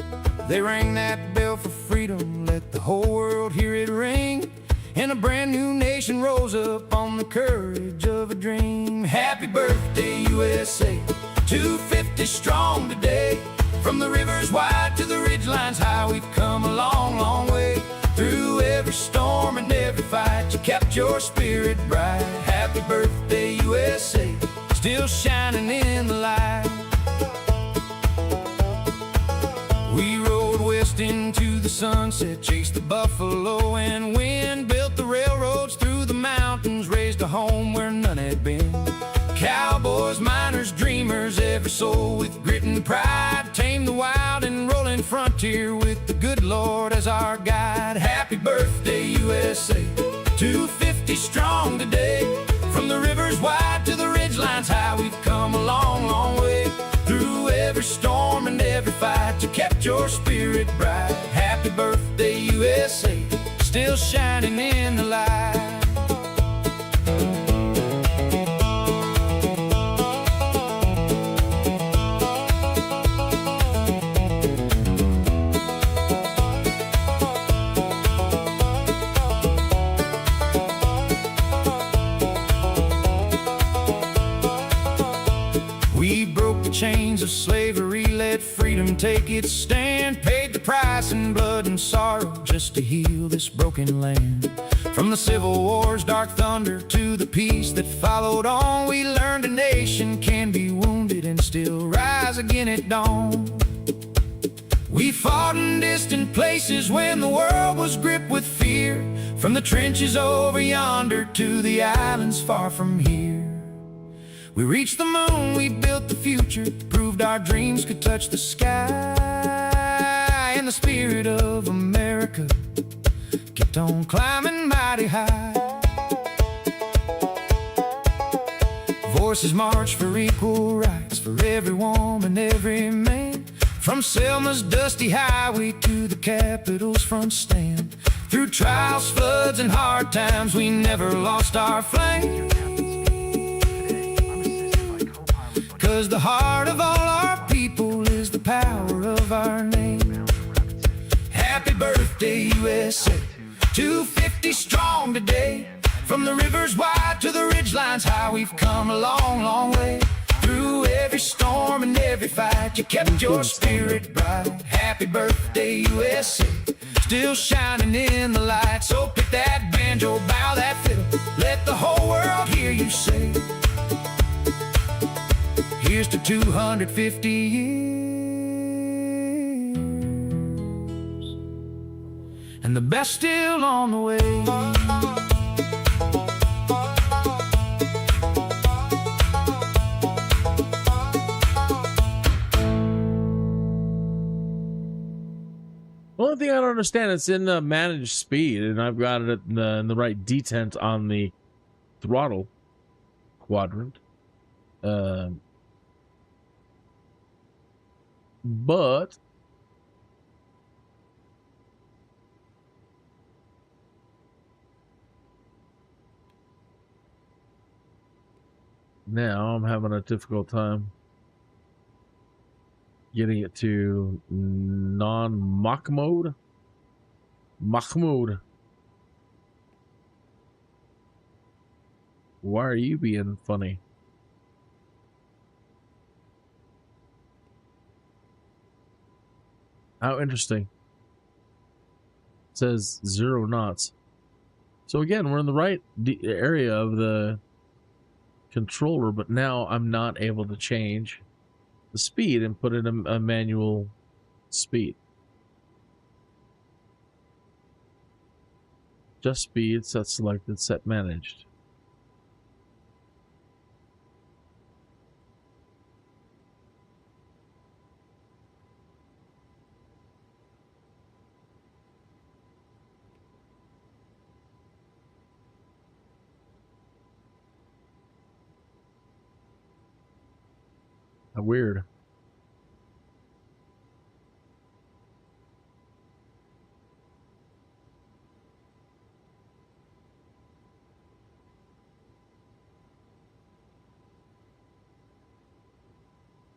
They rang that bell for freedom, let the whole world hear it ring. And a brand new nation rose up on the courage of a dream. Happy birthday, USA, 250 strong today. From the rivers wide to the ridgelines high, we've come a long, long way. Through every storm and every fight, you kept your spirit bright. Happy birthday, USA, still shining in the light. We rode west into the sunset, chased the buffalo and wind, built the railroads through the mountains, raised a home where none had been. Cowboys, miners, dreamers, every soul with grit and pride, tamed the wild and rolling frontier with the good Lord as our guide. Happy birthday, USA, 250 strong today. From the rivers wide to the ridgelines high, we've come a long, long way. Through every storm and every fight, you kept your spirit bright. Happy birthday, USA, still shining in the light. We broke the chains of slavery, let freedom take its stand. Paid the price in blood and sorrow just to heal this broken land. From the Civil War's dark thunder to the peace that followed on, we learned a nation can be wounded and still rise again at dawn. We fought in distant places when the world was gripped with fear, from the trenches over yonder to the islands far from here. We reached the moon, we built the future, proved our dreams could touch the sky. And the spirit of America kept on climbing mighty high. Voices march for equal rights for every woman, every man. From Selma's dusty highway to the Capitol's front stand. Through trials, floods, and hard times, we never lost our flame. 'Cause the heart of all our people is the power of our name. Happy birthday, USA, 250 strong today. From the rivers wide to the ridgelines high, we've come a long, long way. Through every storm and every fight, you kept your spirit bright. Happy birthday, USA, still shining in the light. So pick that banjo, bow that fiddle, let the whole world hear you say, here's to 250 years, and the best still on the way. Only thing I don't understand, it's in the managed speed, and I've got it in the right detent on the throttle quadrant. But now I'm having a difficult time getting it to non-Mach mode. Mach mode. Why are you being funny? How interesting. It says 0 knots. So again, we're in the right area of the controller, but now I'm not able to change the speed and put in a manual speed. Just speed, set selected, set managed. Weird.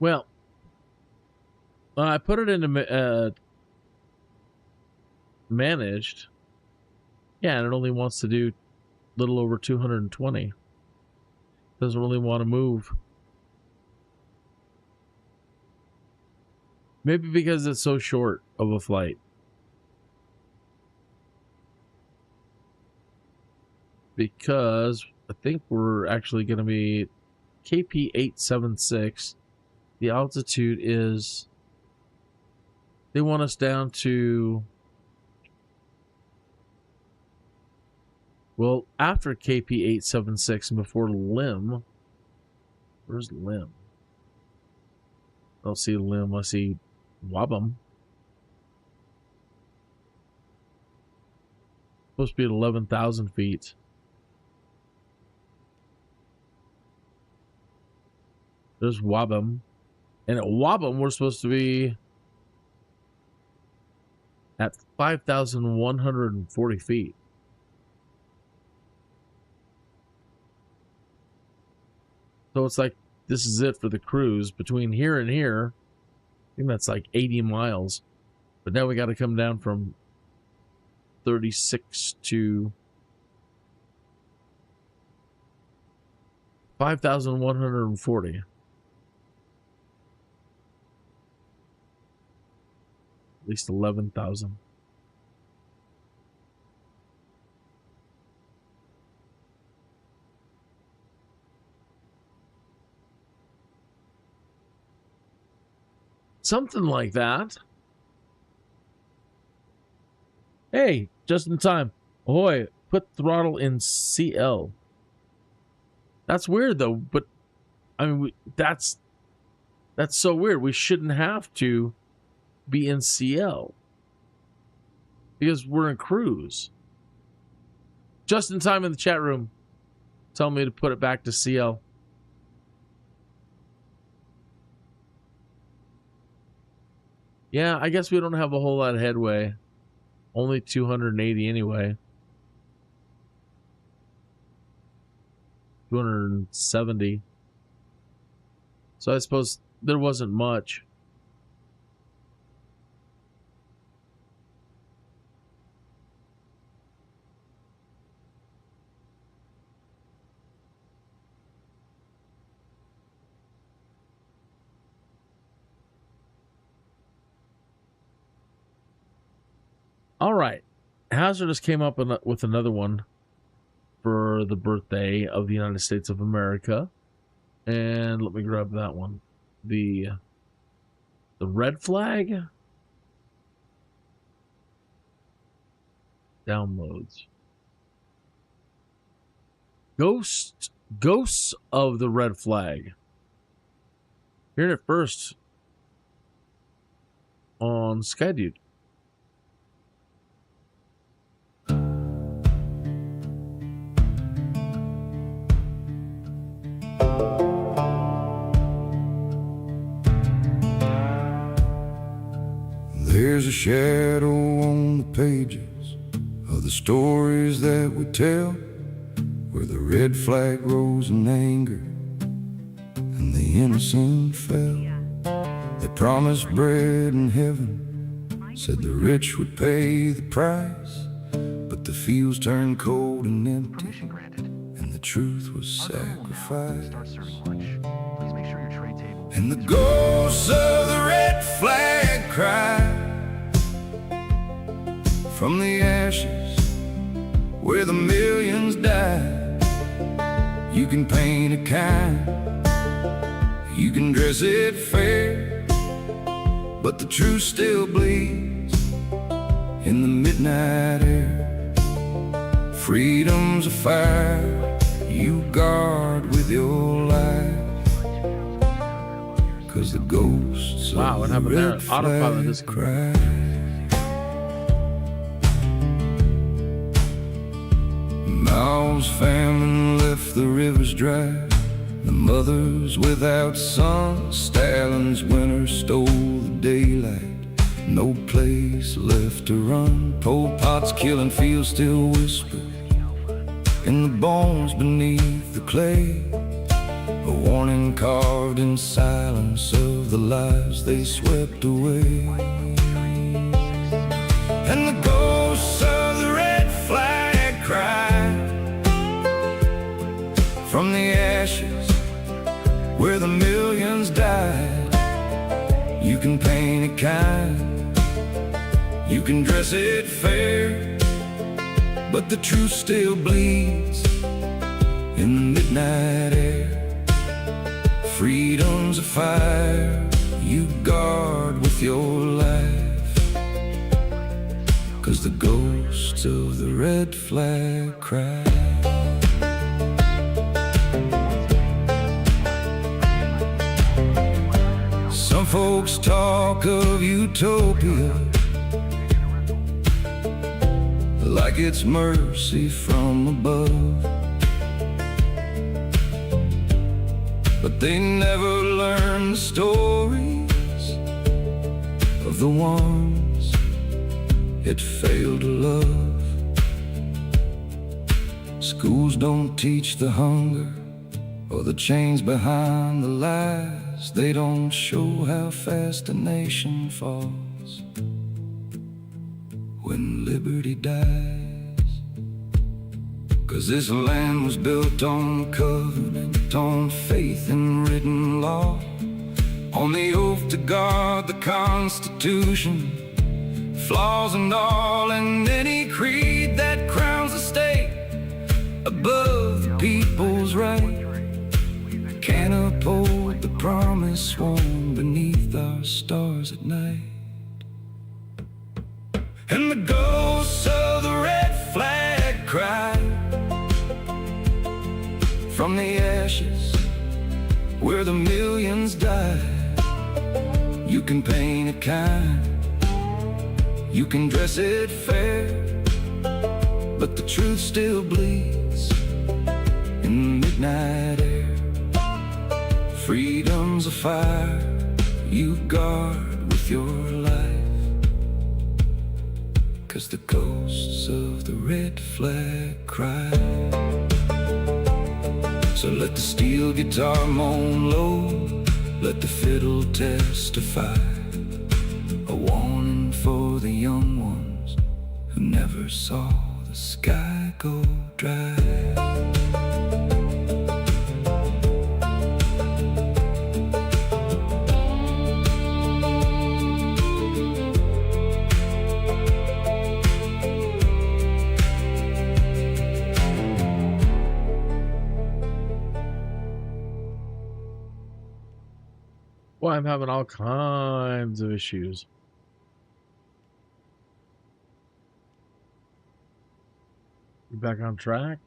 Well, I put it into managed. Yeah, and it only wants to do a little over 220. Doesn't really want to move. Maybe because it's so short of a flight. Because I think we're actually going to be KP 876. The altitude is, they want us down to, well, after KP 876 and before Lim. Where's Lim? I don't see Lim, I see Wabam. Supposed to be at 11,000 feet. There's Wabam. And at Wabam, we're supposed to be at 5,140 feet. So it's like, this is it for the cruise. Between here and here, I think that's like 80 miles. But now we got to come down from 36 to 5,140. At least 11,000. Something like that. Hey, just in time. Ahoy, put throttle in CL. That's weird though, but I mean, that's so weird. We shouldn't have to be in CL because we're in cruise. Just in time in the chat room, telling me to put it back to CL. Yeah, I guess we don't have a whole lot of headway. Only 280 anyway. 270. So I suppose there wasn't much. All right. Hazardous came up with another one for the birthday of the United States of America. And let me grab that one. The red flag? Downloads. Ghosts of the red flag. Hearing it first on Skydude. There's a shadow on the pages of the stories that we tell, where the red flag rose in anger and the innocent fell. They promised bread in heaven, said the rich would pay the price, but the fields turned cold and empty, Permission granted. and the truth was sacrificed. Start serving lunch. Please make sure your tray table. And the ghosts of the red flag cry from the ashes where the millions died. You can paint it kind, you can dress it fair, but the truth still bleeds in the midnight air. Freedom's a fire you guard with your life, 'cause the ghosts Wow, what of the happened there? red Autopilot flag is cry. Mao's famine left the rivers dry, the mothers without sons. Stalin's winter stole the daylight, no place left to run. Pol Pot's killing fields still whisper in the bones beneath the clay, a warning carved in silence of the lives they swept away. And the ghosts of the red flag cry from the ashes where the millions died. You can paint it kind, you can dress it fair, but the truth still bleeds in the midnight air. Freedom's a fire you guard with your life, 'cause the ghosts of the red flag cry. Some folks talk of utopia like it's mercy from above, but they never learn the stories of the ones it failed to love. Schools don't teach the hunger or the chains behind the lies. They don't show how fast a nation falls when liberty dies. 'Cause this land was built on covenant, on faith and written law, on the oath to guard the Constitution flaws and all, and any creed that crowns the state above the people's right can't uphold the promise sworn beneath our stars at night. And the ghosts of the red flag cry from the ashes where the millions died. You can paint it kind, you can dress it fair, but the truth still bleeds in the midnight air. Freedom's a fire you guard with your life, 'cause the ghosts of the red flag cry. So let the steel guitar moan low, let the fiddle testify, a warning for the young ones who never saw the sky go dry. Well, I'm having all kinds of issues. You back on track?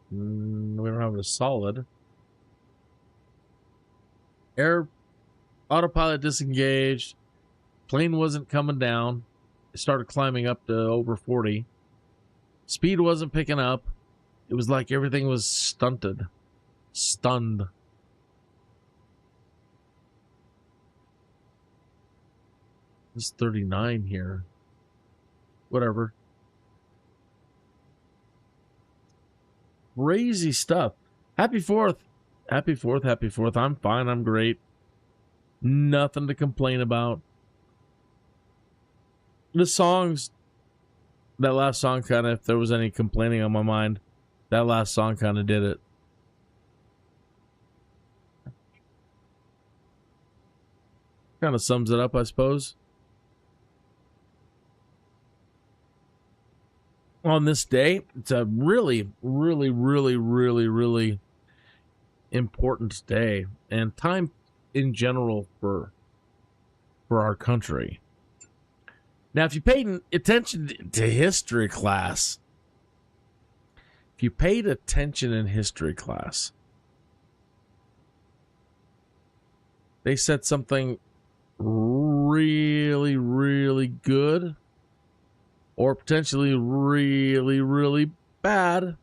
We don't have a solid. Autopilot disengaged. Plane wasn't coming down. It started climbing up to over 40. Speed wasn't picking up. It was like everything was stunted. Stunned. It's 39 here. Whatever. Crazy stuff. Happy 4th. Happy 4th. Happy 4th. I'm fine. I'm great. Nothing to complain about. The songs, that last song kind of, if there was any complaining on my mind, that last song kind of did it. Kind of sums it up, I suppose. On this day, it's a really important day, and time in general for our country. Now, if you paid attention to history class, they said something really good, or potentially really bad,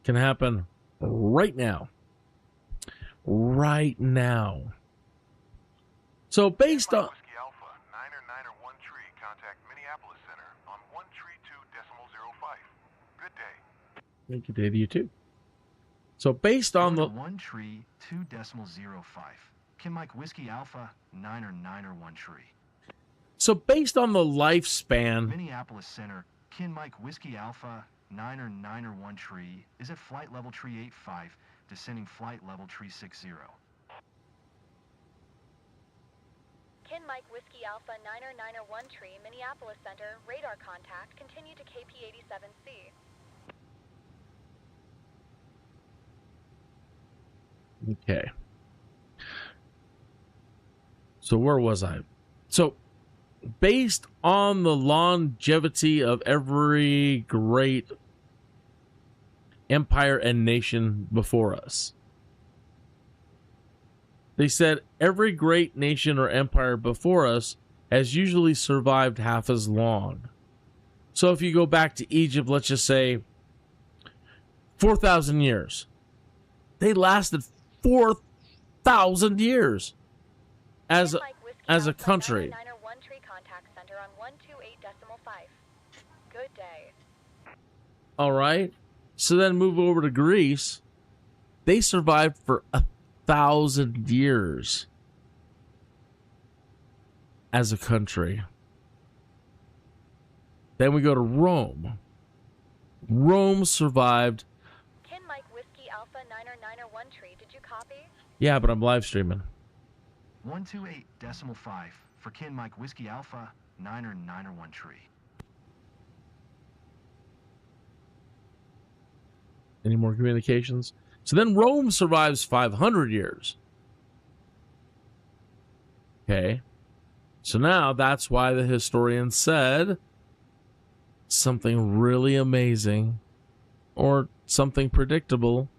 can happen right now. Right now. So based on... Whiskey Alpha, 991 tree, contact Minneapolis Center on 132.05. Good day. Thank you, Dave. You too. So based on the... 1 tree, 2.05. Kin Mike Whiskey Alpha, 991 tree. So based on the lifespan... Minneapolis Center, Kin Mike Whiskey Alpha, 991 tree, is at flight level tree 85, descending flight level tree 60. Kin Mike Whiskey Alpha 991 tree, Minneapolis Center, radar contact, continue to KP87C. Okay. So where was I? So based on the longevity of every great empire and nation before us, they said every great nation or empire before us has usually survived half as long. So if you go back to Egypt, let's just say 4,000 years. They lasted 4,000 years as a country. 901 tree contact center on 128.5. Good day. All right. So then move over to Greece. They survived for 1,000 years as a country. Then we go to Rome. Rome survived. Kin Mike Whiskey Alpha 991 tree, did you copy? Yeah, but I'm live streaming. 128.5 for Kin Mike Whiskey Alpha, Niner 1 tree. Any more communications? So then Rome survives 500 years. Okay. So now that's why the historian said something really amazing or something predictable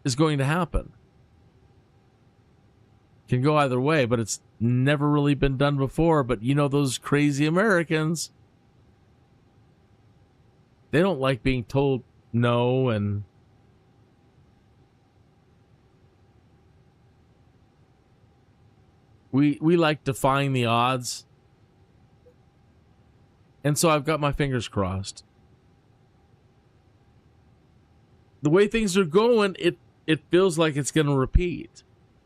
is going to happen. Can go either way, but it's never really been done before. But you know, those crazy Americans, they don't like being told no, and we like defying the odds. And so I've got my fingers crossed. The way things are going, it feels like it's going to repeat.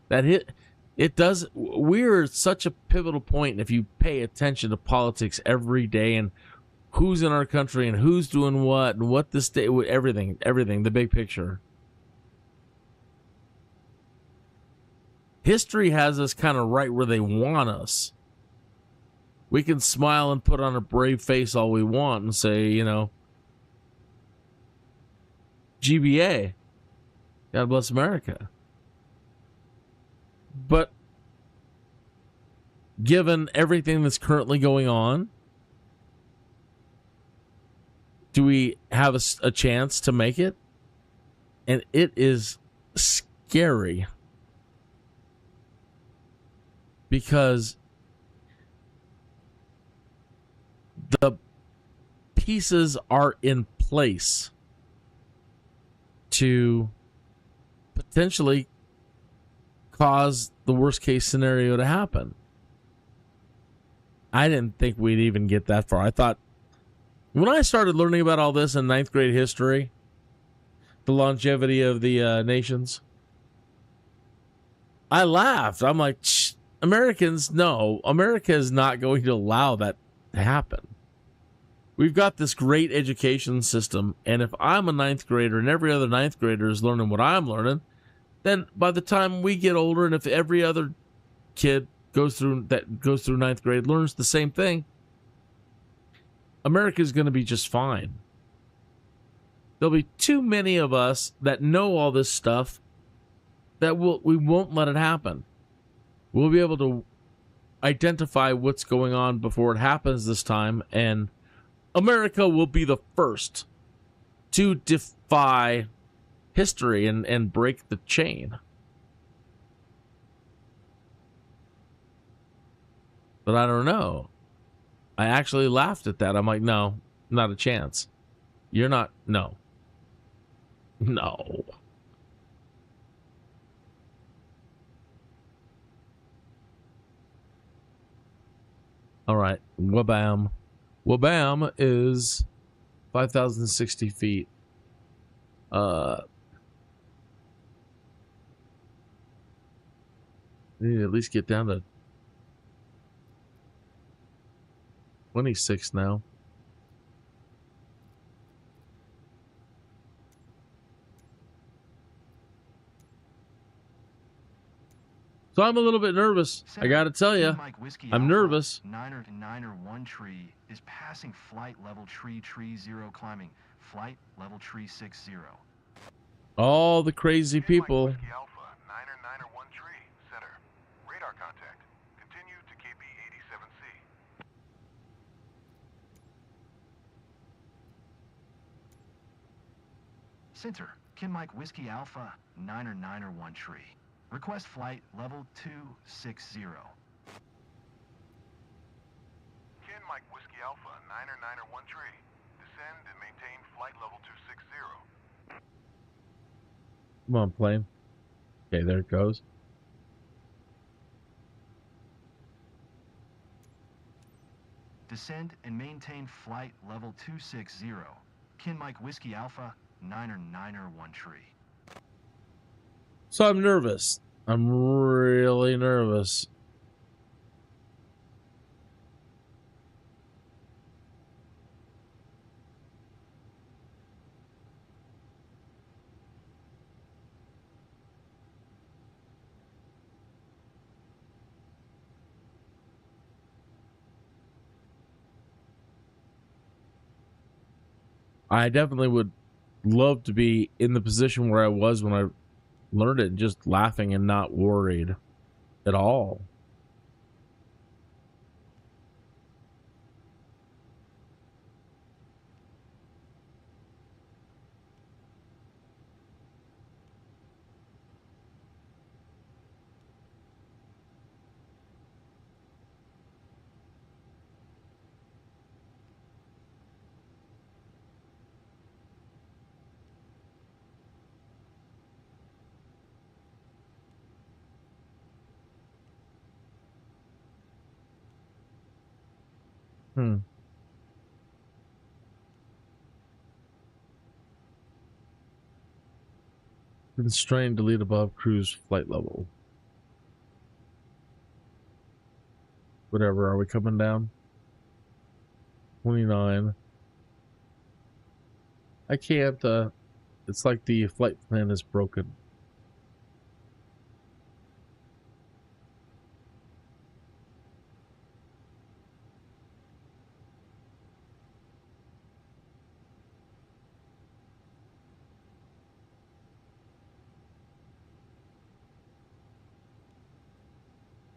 It does. We're at such a pivotal point, and if you pay attention to politics every day and who's in our country and who's doing what and what this day, everything, the big picture. History has us kind of right where they want us. We can smile and put on a brave face all we want and say, you know, GBA, God bless America. But given everything that's currently going on, do we have a chance to make it? And it is scary. Because the pieces are in place to potentially cause the worst case scenario to happen. I didn't think we'd even get that far. I thought when I started learning about all this in ninth grade history, the longevity of the nations, I laughed. I'm like, Americans, no, America is not going to allow that to happen. We've got this great education system, and if I'm a ninth grader and every other ninth grader is learning what I'm learning, then by the time we get older, and if every other kid goes through ninth grade learns the same thing, America is going to be just fine. There'll be too many of us that know all this stuff that we won't let it happen. We'll be able to identify what's going on before it happens this time, and America will be the first to defy history and break the chain. But I don't know. I actually laughed at that. I'm like, no, not a chance. You're not, no. No. All right, wabam. Wabam is 5,060 feet. We need to at least get down to 26 now. So I'm a little bit nervous. I got to tell you, I'm nervous. Niner 1 tree is passing flight level tree 0 climbing. Flight level tree 60. All the crazy people. Whiskey Alpha, Niner 1 tree, center. Radar contact. Continue to KP 87C. Center, Ken Mike Whiskey Alpha, Niner 1 tree. Request flight level 260. Ken Mike Whiskey Alpha, Niner 1 tree. Descend and maintain flight level 260. Come on, plane. Okay, there it goes. Descend and maintain flight level 260. Ken Mike Whiskey Alpha, Niner 1 tree. So I'm nervous. I'm really nervous. I definitely would love to be in the position where I was when I learned it, just laughing and not worried at all. Constrain delete above cruise flight level. Whatever, are we coming down? 29. I can't, it's like the flight plan is broken.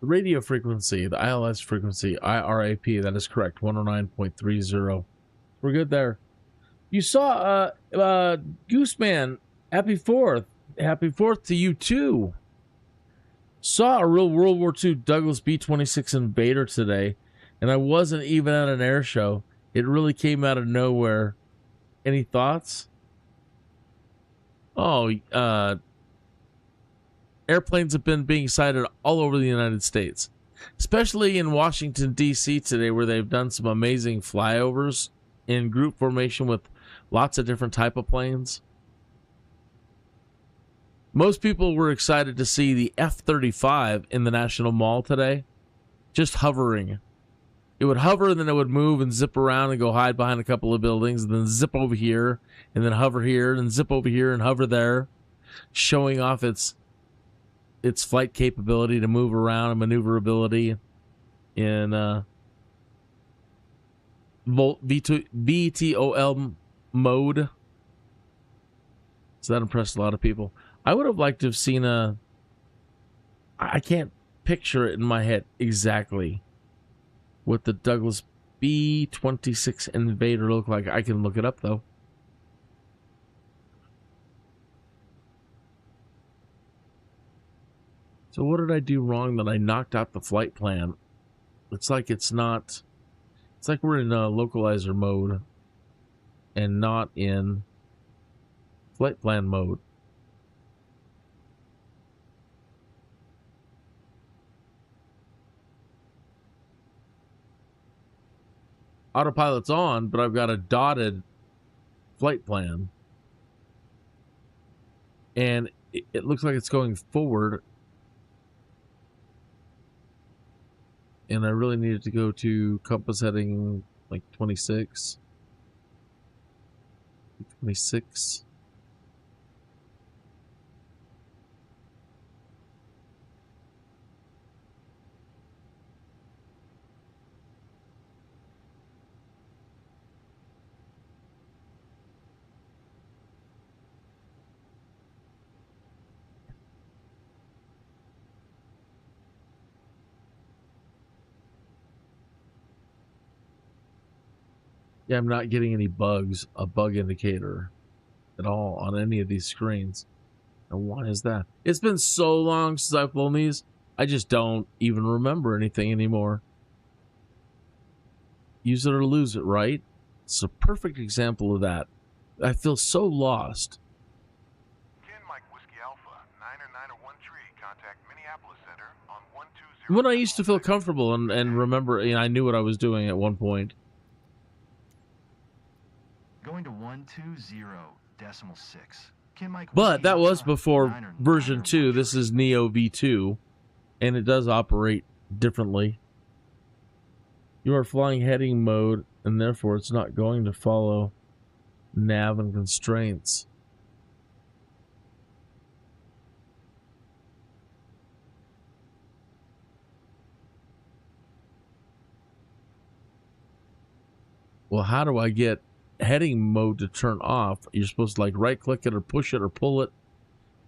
The radio frequency, the ILS frequency, IRAP, that is correct, 109.30. We're good there. You saw Gooseman, happy 4th. Happy 4th to you too. Saw a real World War II Douglas B-26 Invader today, and I wasn't even at an air show. It really came out of nowhere. Any thoughts? Oh, airplanes have been being sighted all over the United States, especially in Washington, D.C. today, where they've done some amazing flyovers in group formation with lots of different type of planes. Most people were excited to see the F-35 in the National Mall today, just hovering. It would hover, and then it would move and zip around and go hide behind a couple of buildings, and then zip over here, and then hover here, and zip over here and hover there, showing off its flight capability to move around and maneuverability in VTOL mode. So that impressed a lot of people. I would have liked to have seen I can't picture it in my head exactly what the Douglas B-26 Invader looked like. I can look it up though. So what did I do wrong that I knocked out the flight plan? It's like it's not... It's like we're in localizer mode and not in flight plan mode. Autopilot's on, but I've got a dotted flight plan. And it looks like it's going forward. And I really needed to go to compass heading like 26. 26. Yeah, I'm not getting any bugs, a bug indicator at all on any of these screens. And why is that? It's been so long since I've flown these, I just don't even remember anything anymore. Use it or lose it, right? It's a perfect example of that. I feel so lost. 10 Mike Whiskey Alpha, 901 tree, contact Minneapolis Center on 120. When I used to feel comfortable and remember, you know, I knew what I was doing at one point. Going to 120.6. But that was before version 2. This is Neo V2, and it does operate differently. You are flying heading mode, and therefore it's not going to follow nav and constraints. Well, how do I get heading mode to turn off. You're supposed to like right click it or push it or pull it,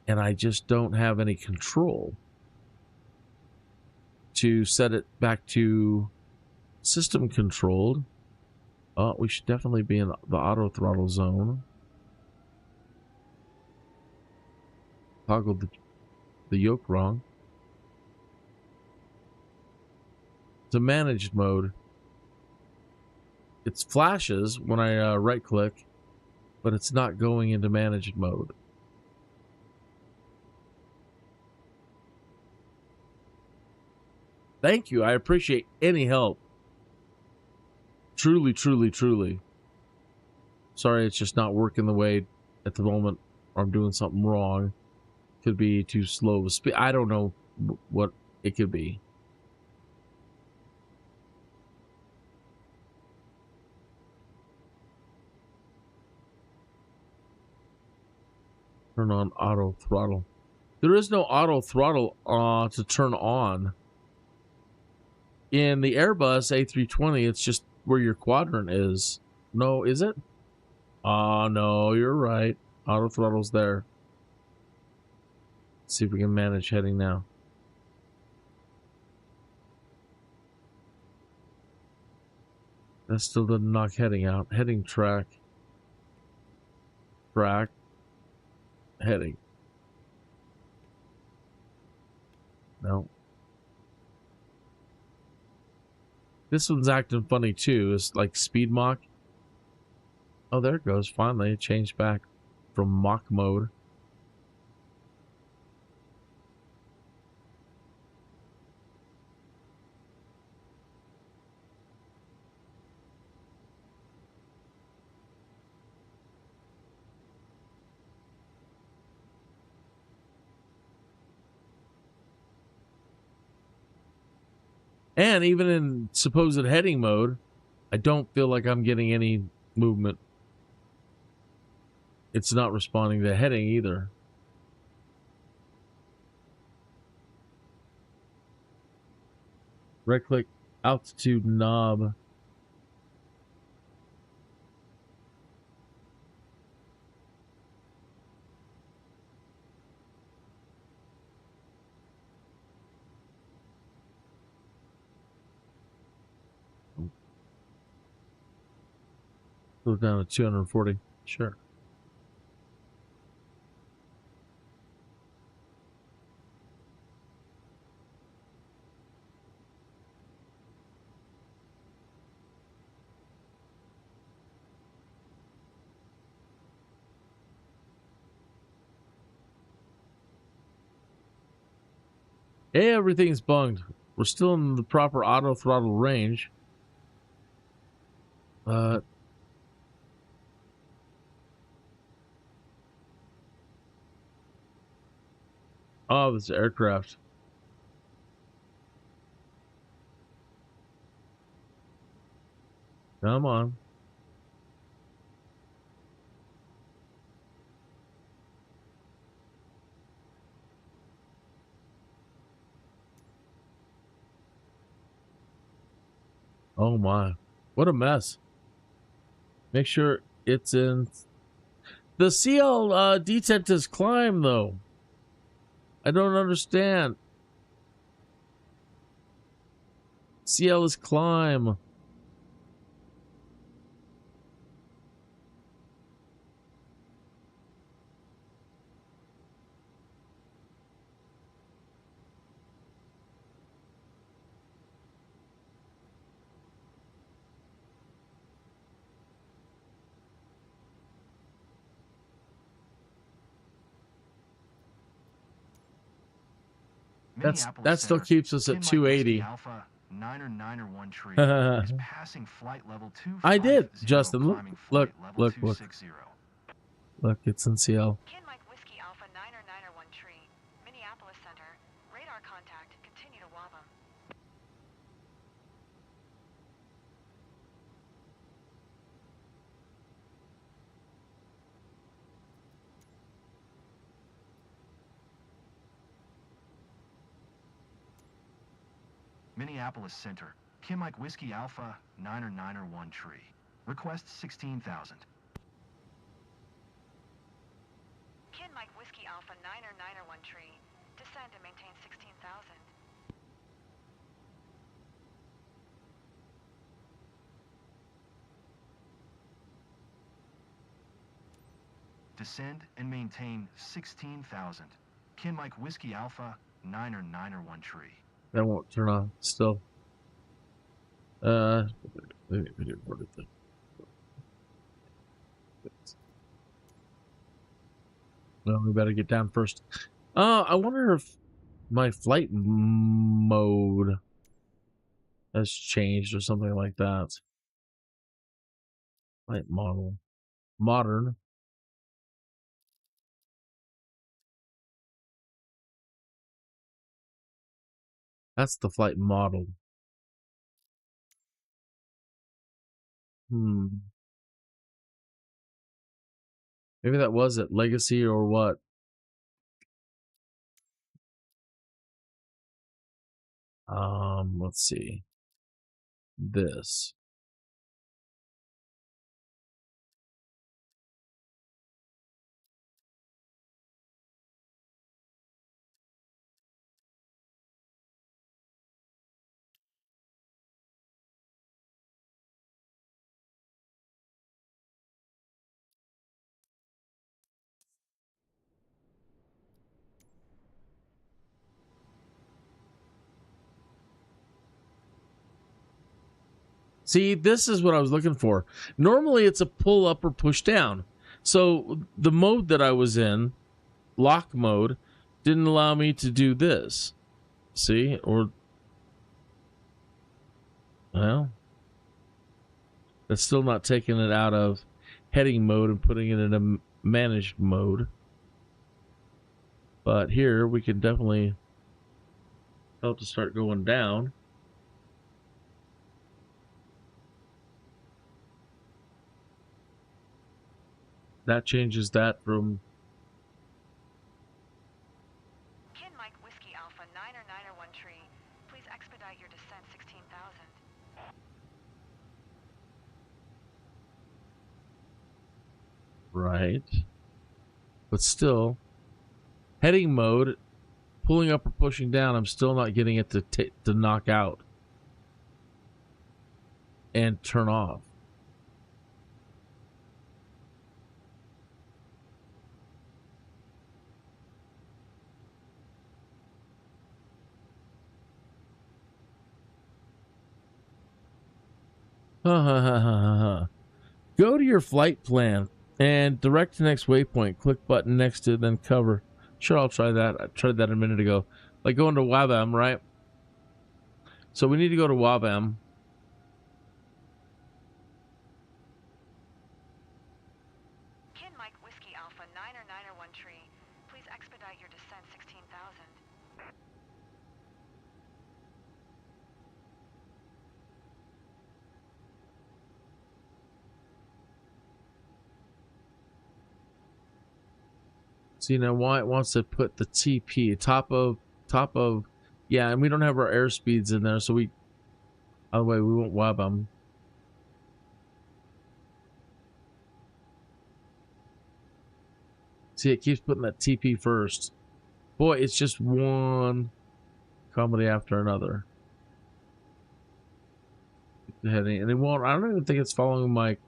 and I just don't have any control to set it back to system controlled. Oh, we should definitely be in the auto throttle zone. Toggled the yoke wrong. It's a managed mode. It flashes when I right click, but it's not going into managed mode. Thank you. I appreciate any help. Truly, truly, truly. Sorry, it's just not working the way at the moment, or I'm doing something wrong. Could be too slow of speed. I don't know what it could be. Turn on auto throttle. There is no auto throttle to turn on. In the Airbus A320, it's just where your quadrant is. No, is it? Oh, no, you're right. Auto throttle's there. Let's see if we can manage heading now. That still doesn't knock heading out. Heading track. Track. Heading. No. This one's acting funny too. It's like speed mock. Oh, there it goes. Finally, it changed back from mock mode. And even in supposed heading mode, I don't feel like I'm getting any movement. It's not responding to heading either. Right click altitude knob. Go down to 240. Sure. Hey, everything's bunged. We're still in the proper auto throttle range. Oh, this aircraft. Come on. Oh my. What a mess. Make sure it's in. The CL detent is climb though. I don't understand. CL is climb. That still keeps us at 280. Alpha 991 tree is passing flight level 250. I did, Justin. Look, climbing look, flight level look, look. 260. Look, it's in CL. Kin Mike Whiskey Alpha 991 tree, Minneapolis Center. Radar contact. Continue to Wabam. Minneapolis Center. Kim Mike Whiskey Alpha 991 tree. Request 16,000. Kid Mike Whiskey Alpha 991 tree. Descend and maintain 16,000. Descend and maintain 16,000. Kin Mike Whiskey Alpha 991 tree. That won't turn on still. Well, we better get down first. I wonder if my flight mode has changed or something like that. Flight model. Modern. That's the flight model. Maybe that was it. Legacy or what? Let's see. This. See, this is what I was looking for. Normally it's a pull up or push down. So the mode that I was in, lock mode, didn't allow me to do this. See? Or, well, that's still not taking it out of heading mode and putting it in a managed mode. But here we can definitely help to start going down. That changes that from Kid Mike Whiskey Alpha 991 tree. Please expedite your descent 16,000. right. But still, heading mode, pulling up or pushing down, I'm still not getting it to knock out and turn off. Go to your flight plan and direct to next waypoint. Click button next to then cover. Sure, I'll try that. I tried that a minute ago. Like going to WABAM, right? So we need to go to WABAM. Kid Mike Whiskey Alpha 991 tree. Please expedite your descent 16,000. See now why it wants to put the TP top of yeah, and we don't have our airspeeds in there, so we by the way we won't WABAM. See, it keeps putting that TP first. Boy, it's just one comedy after another. The heading, and it won't. I don't even think it's following my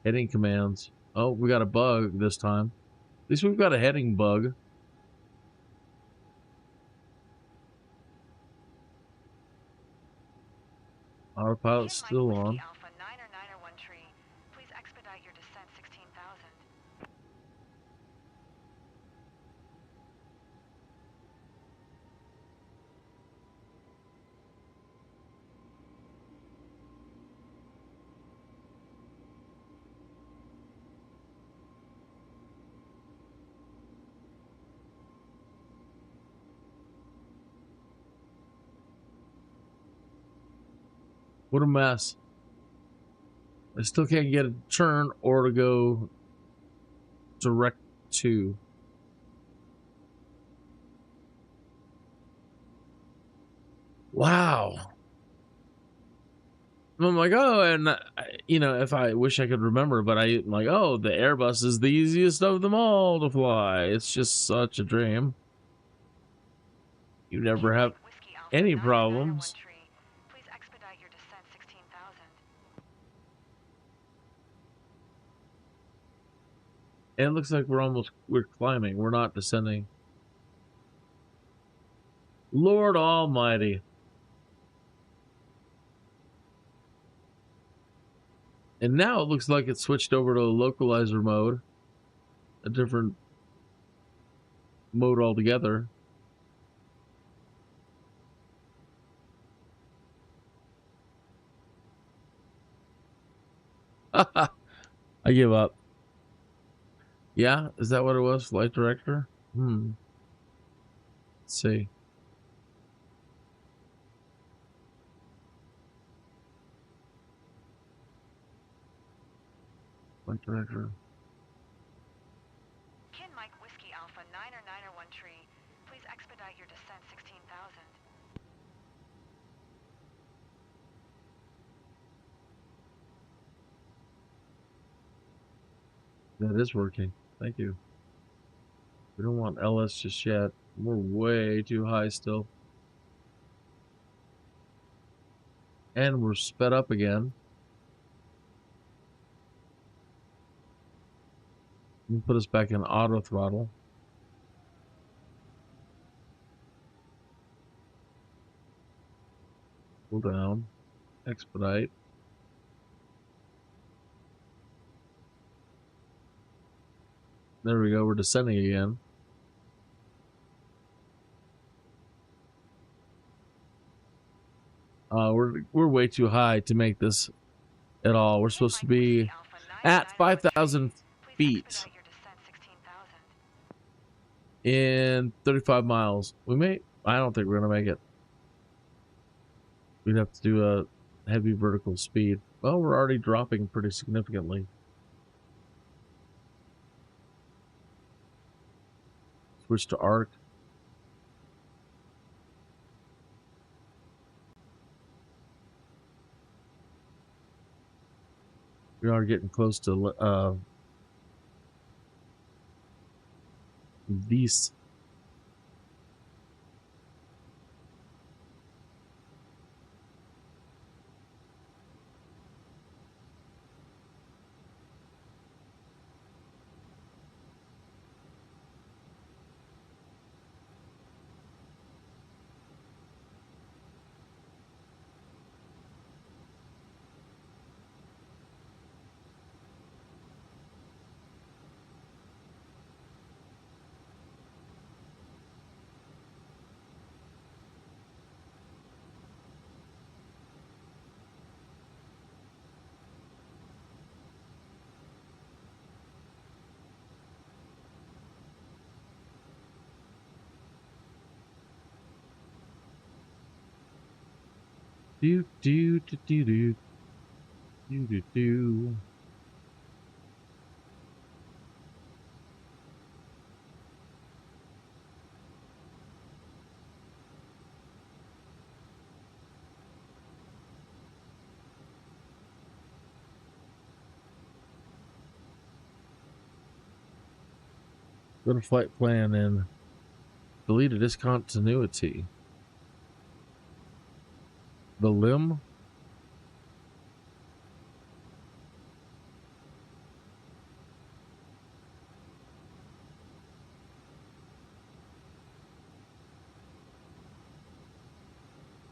heading commands. Oh, we got a bug this time. At least we've got a heading bug. Autopilot's Kid still Mike on. Whiskey Alpha 991 tree. Please expedite your descent 16,000. What a mess. I still can't get a turn or to go direct to. Wow. I'm like, oh, and you know, if I wish I could remember, but I'm like, oh, the Airbus is the easiest of them all to fly. It's just such a dream. You never have Whiskey Alpha any 9991 problems. tree. Please expedite your descent 16,000. And it looks like we're climbing. We're not descending. Lord Almighty. And now it looks like it switched over to a localizer mode, a different mode altogether. I give up. Yeah, is that what it was? Flight director? Let's see. Flight director. Kin Mike Whiskey Alpha 9991 tree. Please expedite your descent 16,000. That is working. Thank you. We don't want LS just yet. We're way too high still. And we're sped up again. Put us back in auto throttle. Pull down. Expedite. There we go. We're descending again. We're way too high to make this at all. We're supposed to be at 5,000 feet in 35 miles. I don't think we're gonna make it. We'd have to do a heavy vertical speed. Well, we're already dropping pretty significantly. Switch to arc. We are getting close to these. Do do do do do do do do. Go to flight plan and delete a discontinuity. The limb.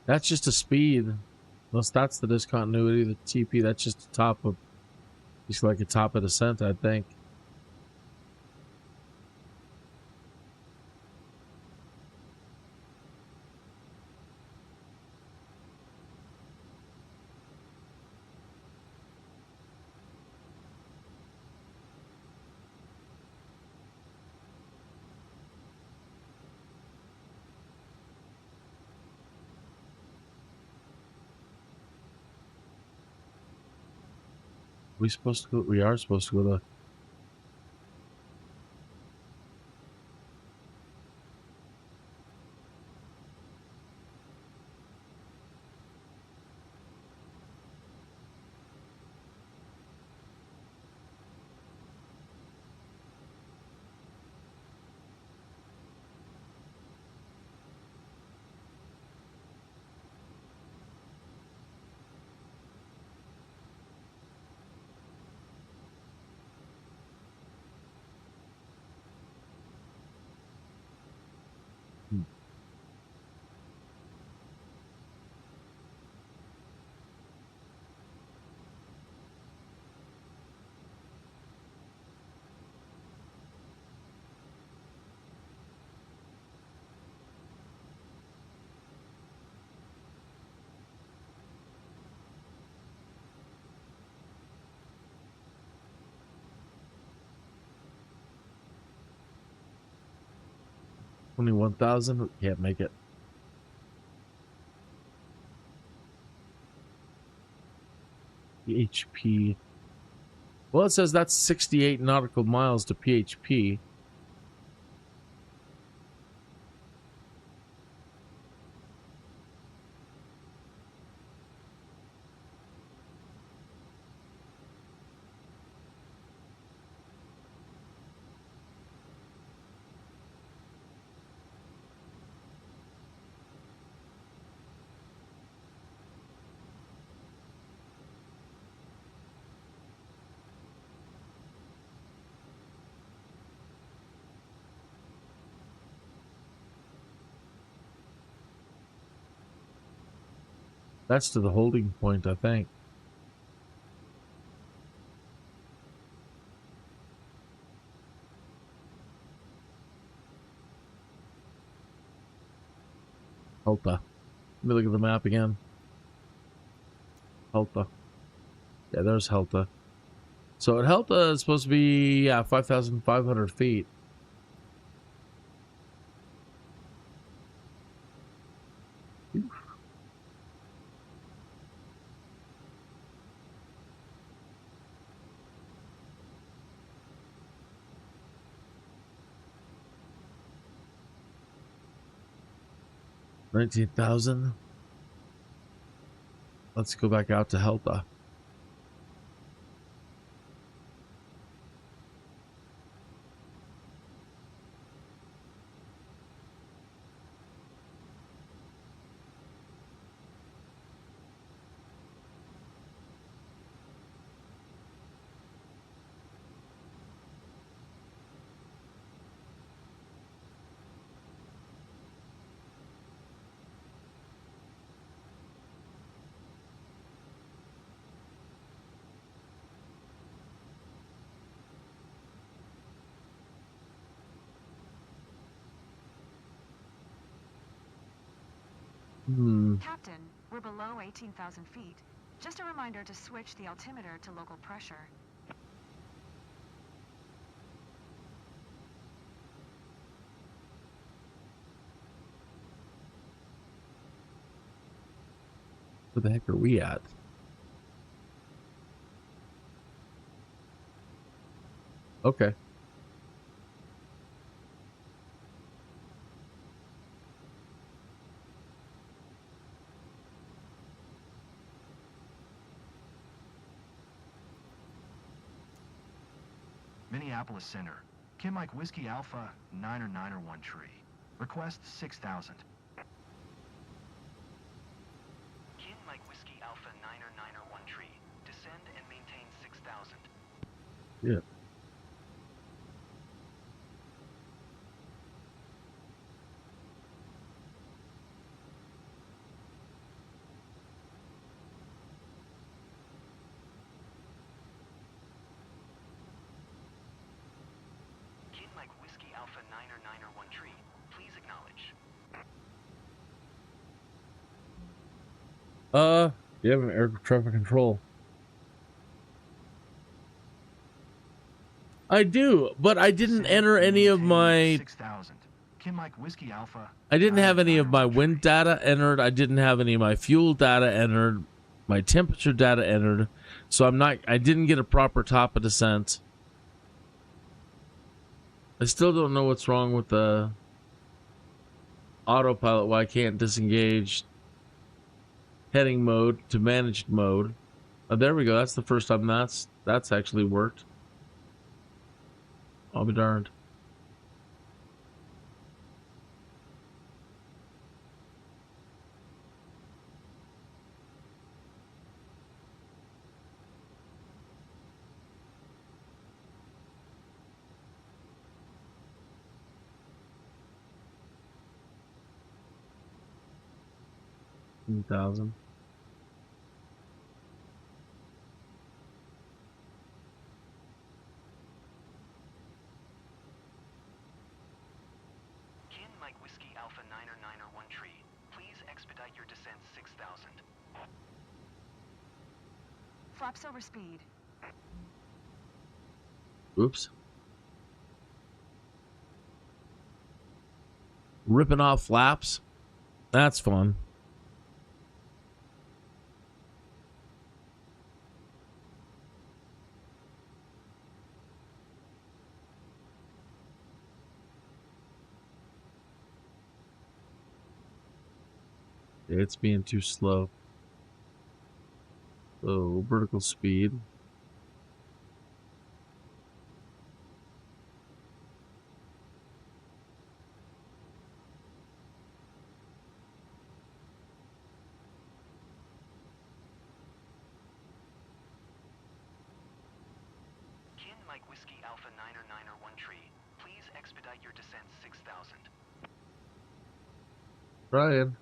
That's just a speed. Unless that's the discontinuity, the TP, that's just the top of, just like a top of descent, I think. We are supposed to go to. 21,000. Can't make it. PHP. Well, it says that's 68 nautical miles to PHP. That's to the holding point, I think. Helta. Let me look at the map again. Helta. Yeah, there's Helta. So at Helta, it's supposed to be 5,500 feet. Oof. $19,000. Let's go back out to Helta. Captain, we're below 18,000 feet. Just a reminder to switch the altimeter to local pressure. Where the heck are we at? Okay. Minneapolis Center. Kim Mike Whiskey Alpha 901 tree. Request 6,000. Kim Mike Whiskey Alpha 901 tree. Descend and maintain 6,000. Yeah. Kim Mike Whiskey Alpha 901 tree. Please acknowledge. You have an air traffic control. I do, but I didn't enter any of my 6,000. Kim Mike Whiskey Alpha. I didn't have any of my 901 wind tree. data entered. I didn't have any of my fuel data entered, my temperature data entered. So I didn't get a proper top of descent. I still don't know what's wrong with the autopilot, why I can't disengage heading mode to managed mode. Oh, there we go. That's the first time that's actually worked. I'll be darned. $1,000. Kim Mike Whiskey Alpha 901 tree. Please expedite your descent 6,000. Flaps over speed. Oops. Ripping off flaps. That's fun. It's being too slow. So, vertical speed. Kin Mike Whiskey Alpha 991 tree. Please expedite your descent 6000. Ryan.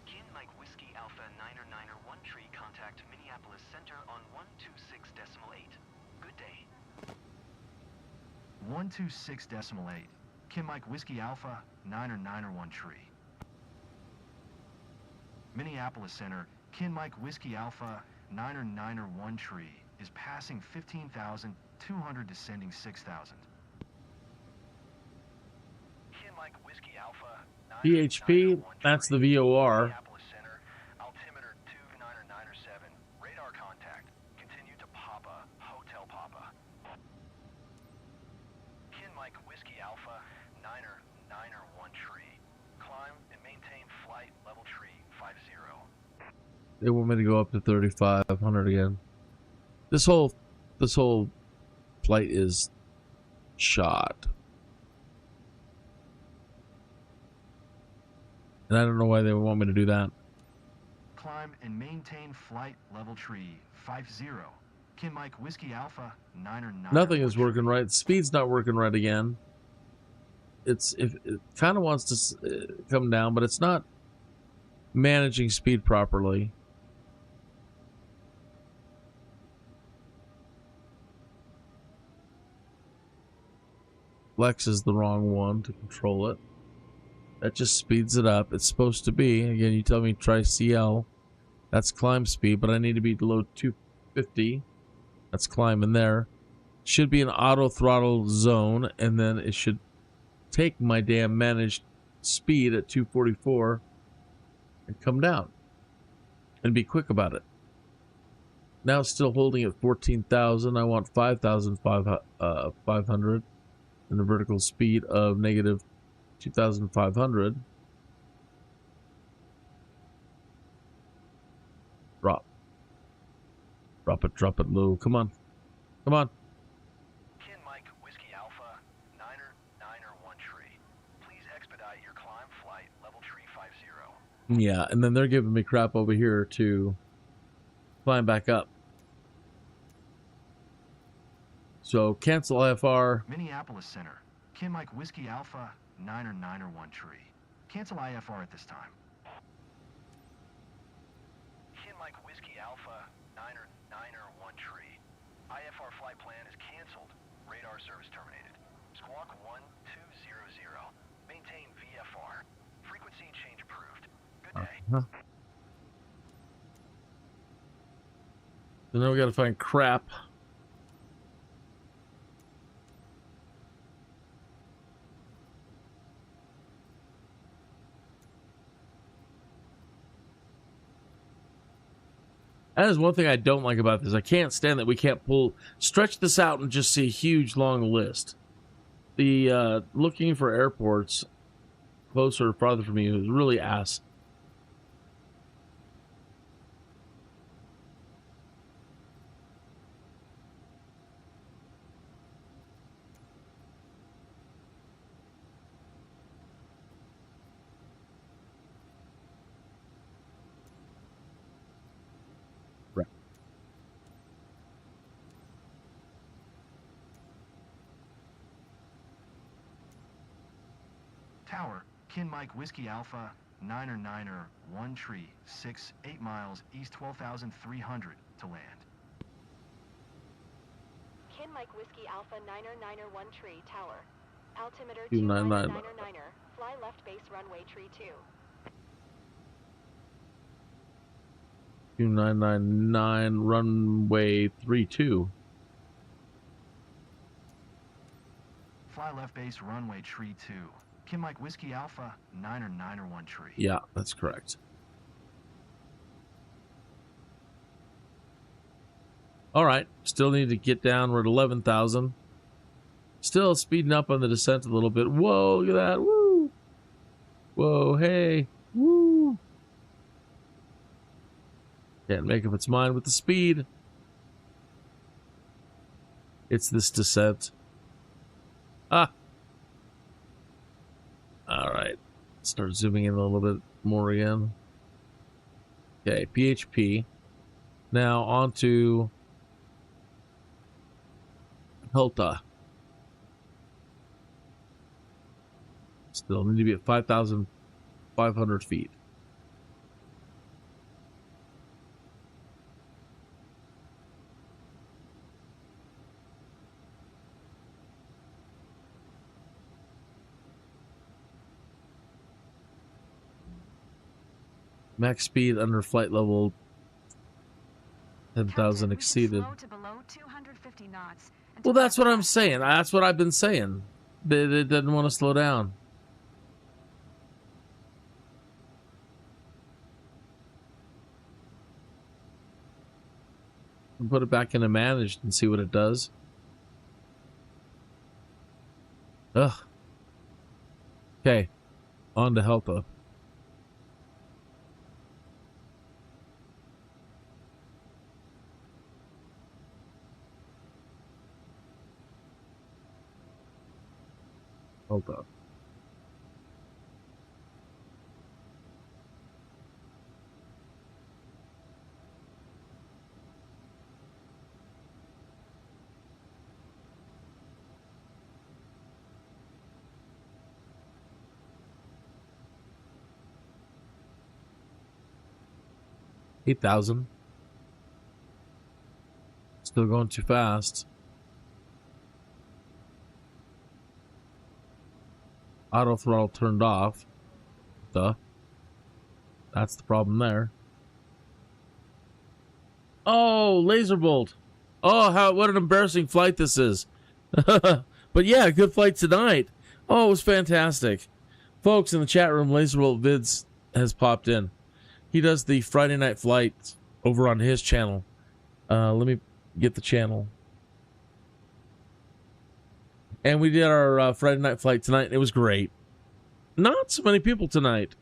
Kin Mike Whiskey Alpha 991 tree, contact Minneapolis Center on 126.8. Good day. 126.8. Kin Mike Whiskey Alpha 991 tree. Minneapolis Center, Kin Mike Whiskey Alpha 991 tree is passing 15,200, descending 6,000. Kin Mike Whiskey Alpha PHP, that's the VOR. Minneapolis Center, altimeter 2997, radar contact. Continue to Papa, Hotel Papa. Kin Mike Whiskey Alpha 991 tree. Climb and maintain flight level tree 50. They want me to go up to 3,500 again. This whole flight is shot. And I don't know why they would want me to do that. Climb and maintain flight level tree 50. Kin Mike Whiskey Alpha 991. Nothing is working right. Speed's not working right again. It kind of wants to come down, but it's not managing speed properly. Flex is the wrong one to control it. That just speeds it up. It's supposed to be. Again, you tell me try CL. That's climb speed, but I need to be below 250. That's climb in there. Should be an auto throttle zone, and then it should take my damn managed speed at 244 and come down. And be quick about it. Now it's still holding at 14,000. I want 5,500 and a vertical speed of negative 2,500. Drop. Drop it low. Come on. Come on. Kin Mike Whiskey Alpha 991 tree. Please expedite your climb flight level tree 50. Yeah, and then they're giving me crap over here to climb back up. So cancel IFR. Minneapolis Center, Kin Mike Whiskey Alpha 991 tree. Cancel IFR at this time. Kin Mike Whiskey Alpha 991 tree. IFR flight plan is canceled. Radar service terminated. Squawk 1200. Maintain VFR. Frequency change approved. Good day. So now we gotta find crap. That is one thing I don't like about this. I can't stand that we can't stretch this out and just see a huge long list. The looking for airports closer or farther from you is really ass. Tower, Kin Mike Whiskey Alpha, 9er 1 tree, 8 miles east 12,300 to land. Kin Mike Whiskey Alpha 9er 1 tree, Tower. Altimeter 299. 299er, fly left base runway tree 2. 2999 runway 32. Fly left base runway tree 2. Kin Mike Whiskey Alpha, 9er 1 tree. Yeah, that's correct. All right, still need to get down. We're at 11,000. Still speeding up on the descent a little bit. Whoa, look at that. Woo. Whoa, hey. Woo. Can't make up its mind with the speed. It's this descent. Ah. All right. Start zooming in a little bit more again. Okay, PHP. Now on to Hilta. Still need to be at 5,500 feet. Max speed under flight level 10,000 exceeded. Slow to below 250 knots. Well, that's what I'm saying. That's what I've been saying. They didn't want to slow down. Put it back into managed and see what it does. Ugh. Okay. On to Helpa. Hold up. $8,000. Still going too fast. Auto throttle turned off. Duh. That's the problem there. Oh, laser bolt. Oh, what an embarrassing flight this is. But yeah, good flight tonight. Oh, it was fantastic. Folks, in the chat room, Laserbolt Vids has popped in. He does the Friday night flight over on his channel. Let me get the channel. And we did our Friday night flight tonight. It was great. Not so many people tonight,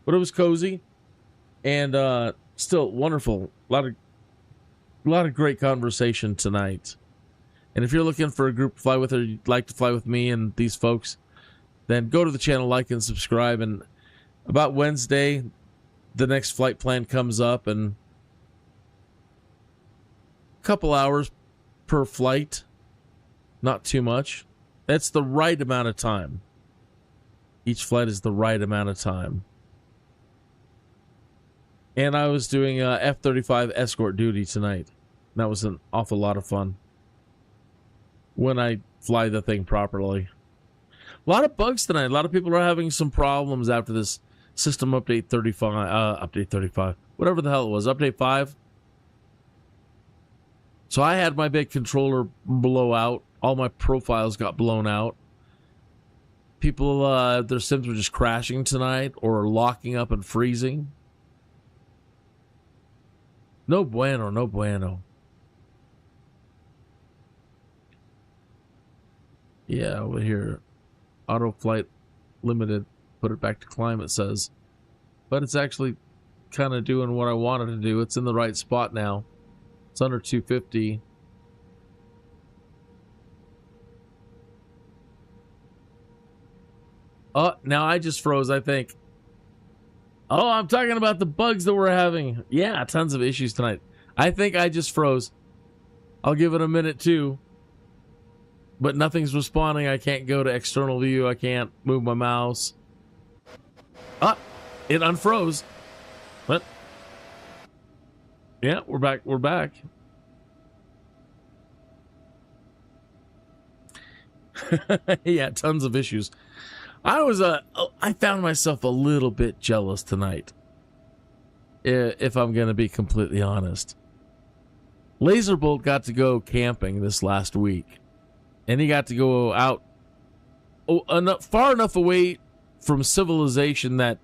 but it was cozy and still wonderful. A lot of great conversation tonight. And if you're looking for a group to fly with, or you'd like to fly with me and these folks, then go to the channel, like and subscribe. And about Wednesday, the next flight plan comes up, and a couple hours per flight, not too much. That's the right amount of time. Each flight is the right amount of time. And I was doing F-35 escort duty tonight. That was an awful lot of fun when I fly the thing properly. A lot of bugs tonight. A lot of people are having some problems after this system update 35, whatever the hell it was, update 5. So I had my big controller blow out. All my profiles got blown out. People, their sims were just crashing tonight or locking up and freezing. No bueno, no bueno. Yeah, over here, auto flight limited. Put it back to climb, it says. But it's actually kind of doing what I wanted to do. It's in the right spot now. It's under 250. Oh, now I just froze, I think. Oh, I'm talking about the bugs that we're having. Yeah, tons of issues tonight. I think I just froze. I'll give it a minute too. But nothing's responding. I can't go to external view. I can't move my mouse. Ah, it unfroze. What? Yeah, we're back. We're back. Yeah, tons of issues. I found myself a little bit jealous tonight, if I'm going to be completely honest. Laserbolt got to go camping this last week, and he got to go out far enough away from civilization that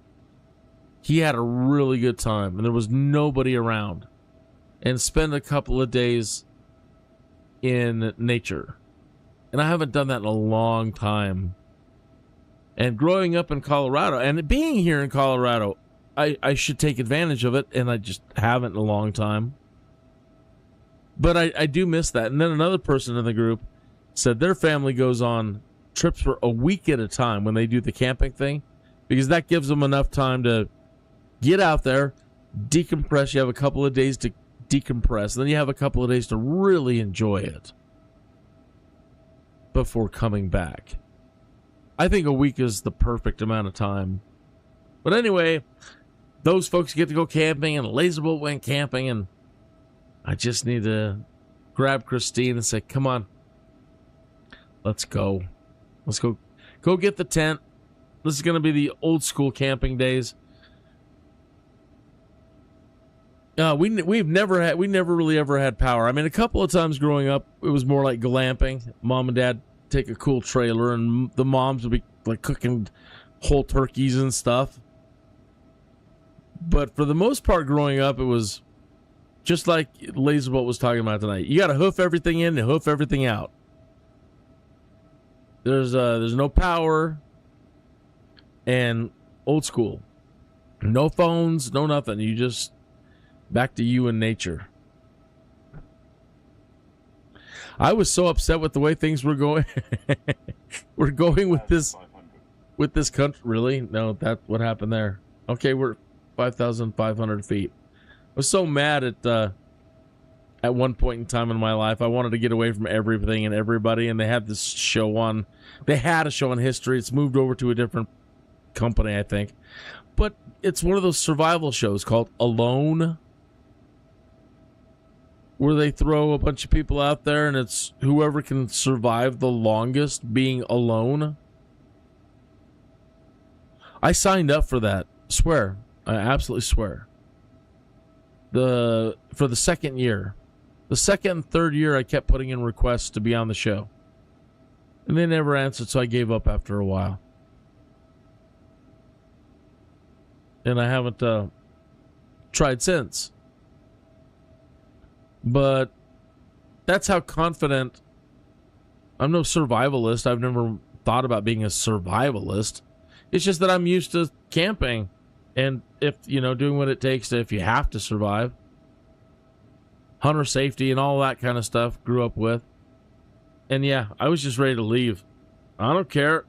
he had a really good time, and there was nobody around, and spend a couple of days in nature. And I haven't done that in a long time. And growing up in Colorado, and being here in Colorado, I should take advantage of it, and I just haven't in a long time. But I do miss that. And then another person in the group said their family goes on trips for a week at a time when they do the camping thing, because that gives them enough time to get out there, decompress. You have a couple of days to decompress, and then you have a couple of days to really enjoy it before coming back. I think a week is the perfect amount of time. But anyway, those folks get to go camping, and Laserbolt went camping, and I just need to grab Christine and say, come on, let's go. Let's go get the tent. This is going to be the old school camping days. We never really ever had power. I mean, a couple of times growing up, it was more like glamping. Mom and Dad take a cool trailer, and the moms would be like cooking whole turkeys and stuff. But for the most part, growing up, it was just like Laserbolt was talking about tonight. You got to hoof everything in and hoof everything out. There's no power, and old school. No phones, no nothing. You just back to you and nature. I was so upset with the way things were going. We're going with this country. Really? No, that's what happened there. Okay, we're 5,500 feet. I was so mad at one point in time in my life. I wanted to get away from everything and everybody, and they had this show on. They had a show on history. It's moved over to a different company, I think. But it's one of those survival shows called Alone, where they throw a bunch of people out there, and it's whoever can survive the longest being alone. I signed up for that. Swear. I absolutely swear. For the second year. The second and third year, I kept putting in requests to be on the show. And they never answered, so I gave up after a while. And I haven't tried since. But that's how confident. I'm no survivalist. I've never thought about being a survivalist. It's just that I'm used to camping. And if, doing what it takes if you have to survive. Hunter safety and all that kind of stuff, grew up with. And yeah, I was just ready to leave. I don't care.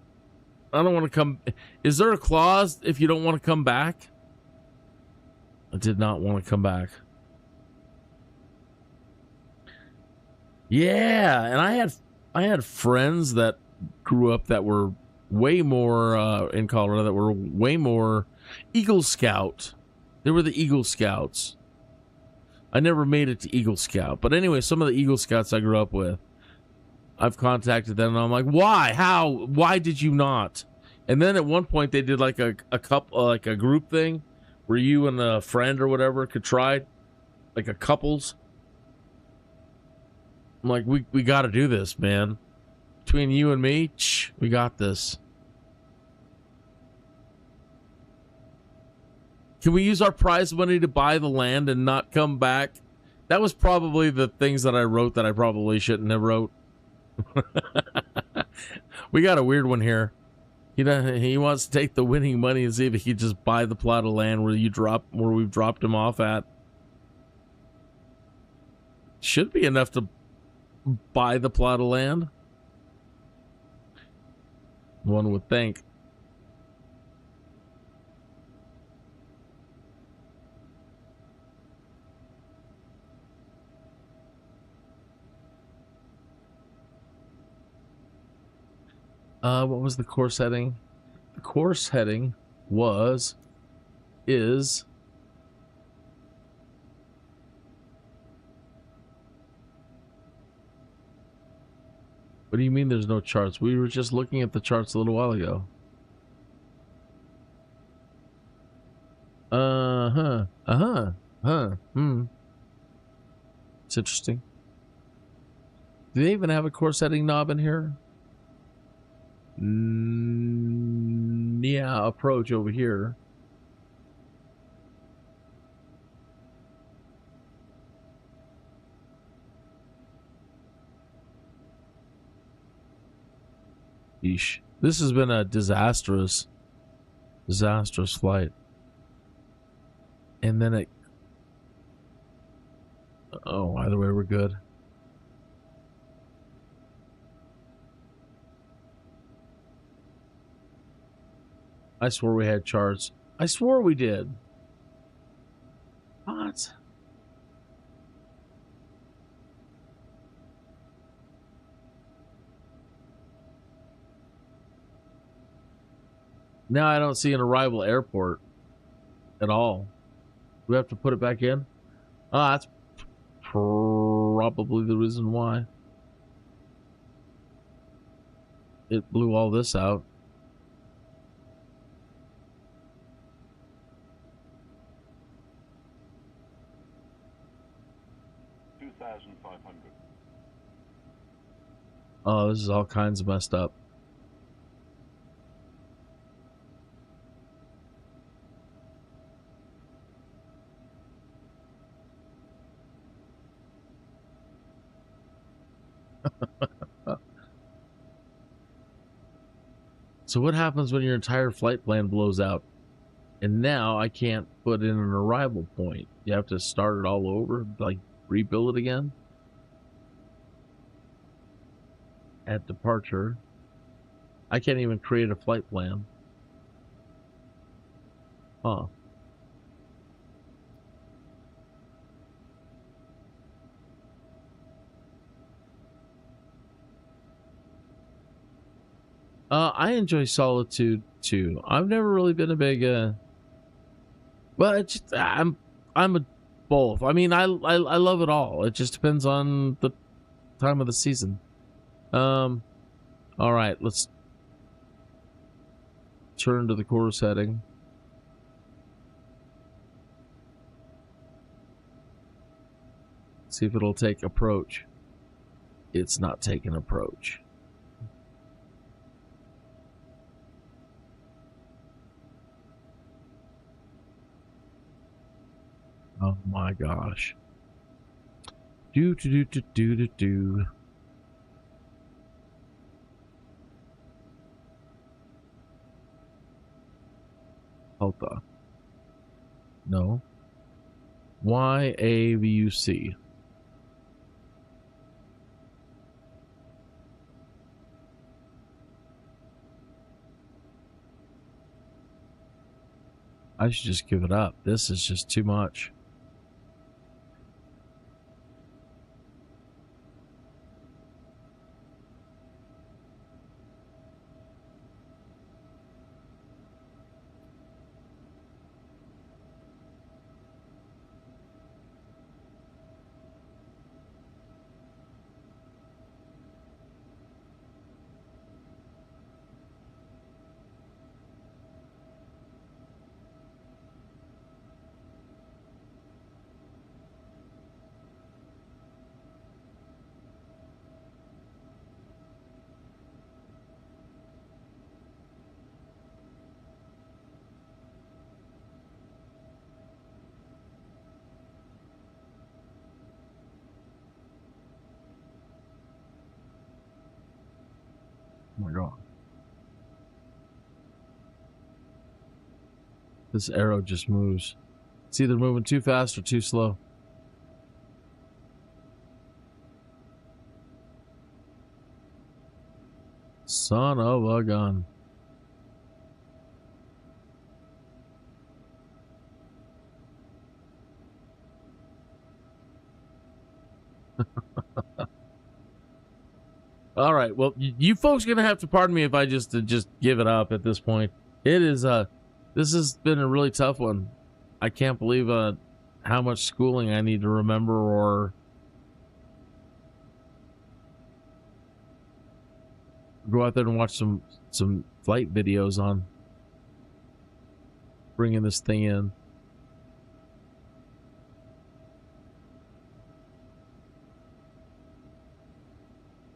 I don't want to come. Is there a clause if you don't want to come back? I did not want to come back. Yeah, and I had friends that grew up that were way more in Colorado, that were way more Eagle Scout. They were the Eagle Scouts. I never made it to Eagle Scout. But anyway, some of the Eagle Scouts I grew up with, I've contacted them, and I'm like, why? How? Why did you not? And then at one point they did like a couple, like a group thing where you and a friend or whatever could try, like a couples. I'm like, we got to do this, man. Between you and me, we got this. Can we use our prize money to buy the land and not come back? That was probably the things that I wrote that I probably shouldn't have wrote. We got a weird one here. He wants to take the winning money and see if he could just buy the plot of land where we've dropped him off at. Should be enough to buy the plot of land, one would think. What was the course heading? The course heading is. What do you mean there's no charts? We were just looking at the charts a little while ago. It's interesting. Do they even have a course setting knob in here? Yeah, approach over here. Yeesh. This has been a disastrous flight. And then it... Oh, either way, we're good. I swore we had charts. I swore we did. What? Now I don't see an arrival airport at all. Do we have to put it back in? Ah, that's probably the reason why. It blew all this out. Oh, this is all kinds of messed up. So what happens when your entire flight plan blows out? And now I can't put in an arrival point. You have to start it all over, like rebuild it again? At departure. I can't even create a flight plan. Huh. I enjoy Solitude too. I've never really been a big well, it's just, I'm a both. I mean, I love it all. It just depends on the time of the season. All right, let's turn to the course heading. See if it'll take approach. It's not taking approach. Oh my gosh. Do. Alpha. No. YAVUC. I should just give it up. This is just too much. Oh my god. This arrow just moves. It's either moving too fast or too slow. Son of a gun. All right. Well, you folks are gonna have to pardon me if I just give it up at this point. It is This has been a really tough one. I can't believe how much schooling I need to remember or go out there and watch some flight videos on bringing this thing in.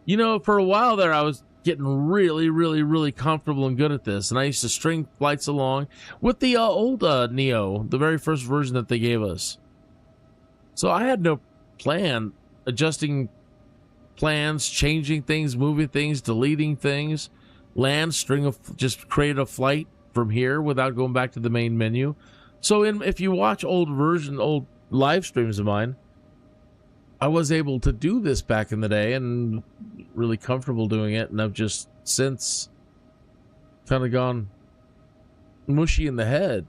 You know, for a while there, I was getting really comfortable and good at this, and I used to string flights along with the old Neo, the very first version that they gave us. So I had no plan, adjusting plans, changing things, moving things, deleting things, just create a flight from here without going back to the main menu. So if you watch old live streams of mine, I was able to do this back in the day and really comfortable doing it, and I've just since kind of gone mushy in the head.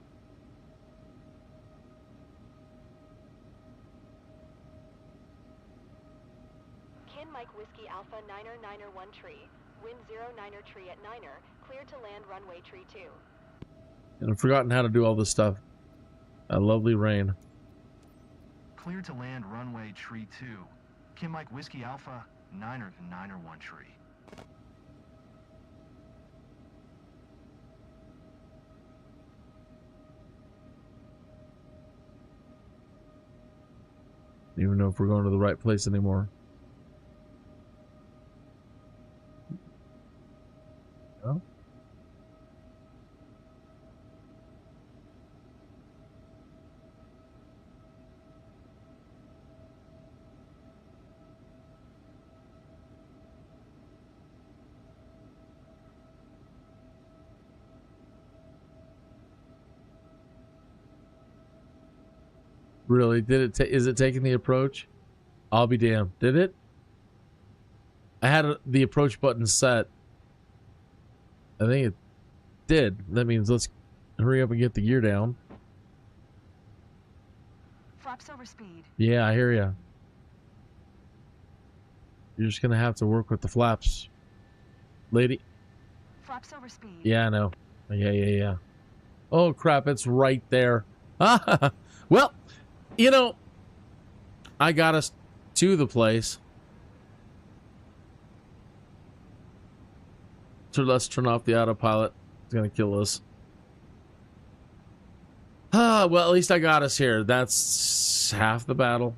Kin Mike Whiskey Alpha 9er 1 tree. Wind 09er tree at 9er. Clear to land runway tree 2. And I've forgotten how to do all this stuff. A lovely rain. Clear to land runway tree 2. Kin Mike Whiskey Alpha 9er 1 tree. Don't even know if we're going to the right place anymore. No? Really? Did it? Is it taking the approach? I'll be damned. Did it? I had the approach button set. I think it did. That means let's hurry up and get the gear down. Flaps over speed. Yeah, I hear you. You're just gonna have to work with the flaps, lady. Flaps over speed. Yeah, I know. Yeah. Oh crap! It's right there. Well. You know, I got us to the place. So let's turn off the autopilot. It's going to kill us. Well, at least I got us here. That's half the battle.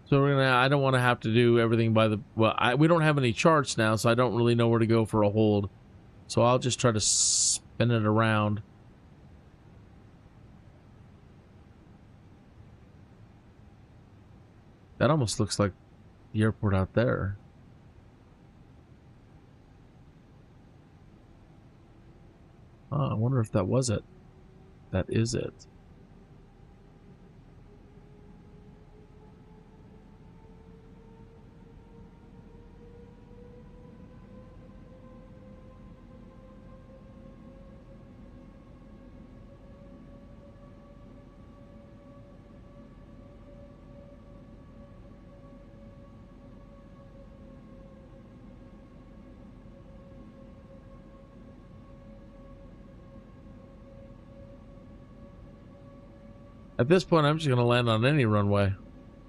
So I don't want to have to do everything by the, we don't have any charts now, so I don't really know where to go for a hold. So I'll just try to spin it around. That almost looks like the airport out there. Oh, I wonder if that was it. That is it. At this point, I'm just going to land on any runway.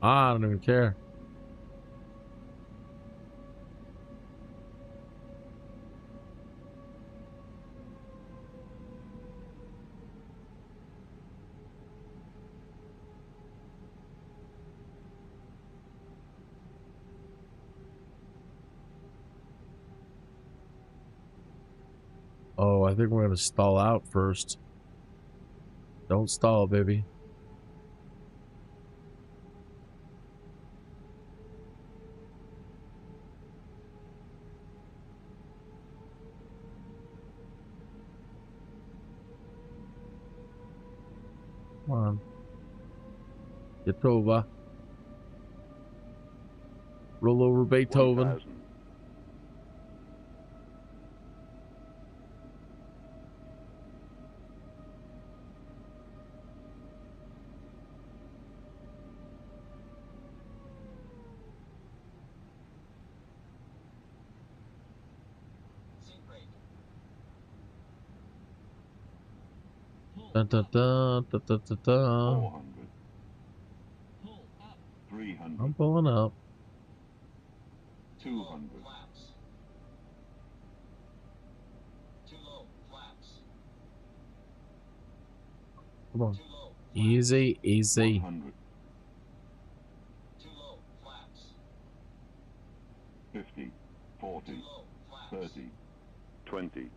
I don't even care. Oh, I think we're going to stall out first. Don't stall, baby. Come on. Get over. Roll over Beethoven. 1,000. Da, da, da, da, da, da, da. 400. 300. I'm pulling up. 200. Come on. Easy, easy. 100. 50. 40. 30. 20.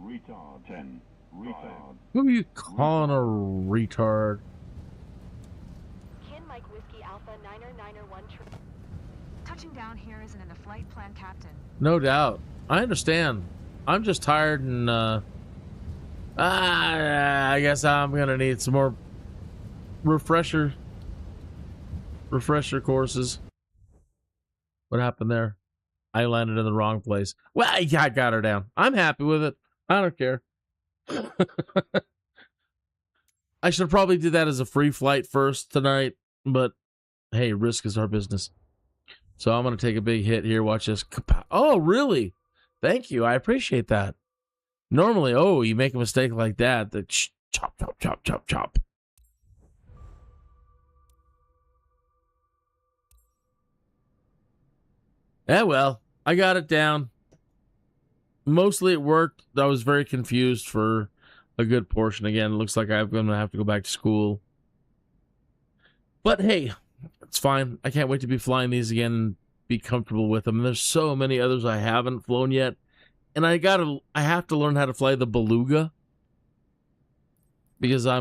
Retard 10. Retard. Who are you calling a retard? Ken Mike Whiskey Alpha 9901 tree. Touching down here isn't in the flight plan, Captain. No doubt. I understand. I'm just tired and I guess I'm gonna need some more refresher courses. What happened there? I landed in the wrong place. Well, I got her down. I'm happy with it. I don't care. I should probably do that as a free flight first tonight, but hey, risk is our business. So I'm gonna take a big hit here. Watch this. Oh, really? Thank you. I appreciate that. Normally, oh, you make a mistake like that, the chop, chop, chop, chop, chop. Yeah, well, I got it down. Mostly it worked. I was very confused for a good portion. Again, it looks like I'm going to have to go back to school. But hey, it's fine. I can't wait to be flying these again and be comfortable with them. There's so many others I haven't flown yet. And I have to learn how to fly the Beluga because I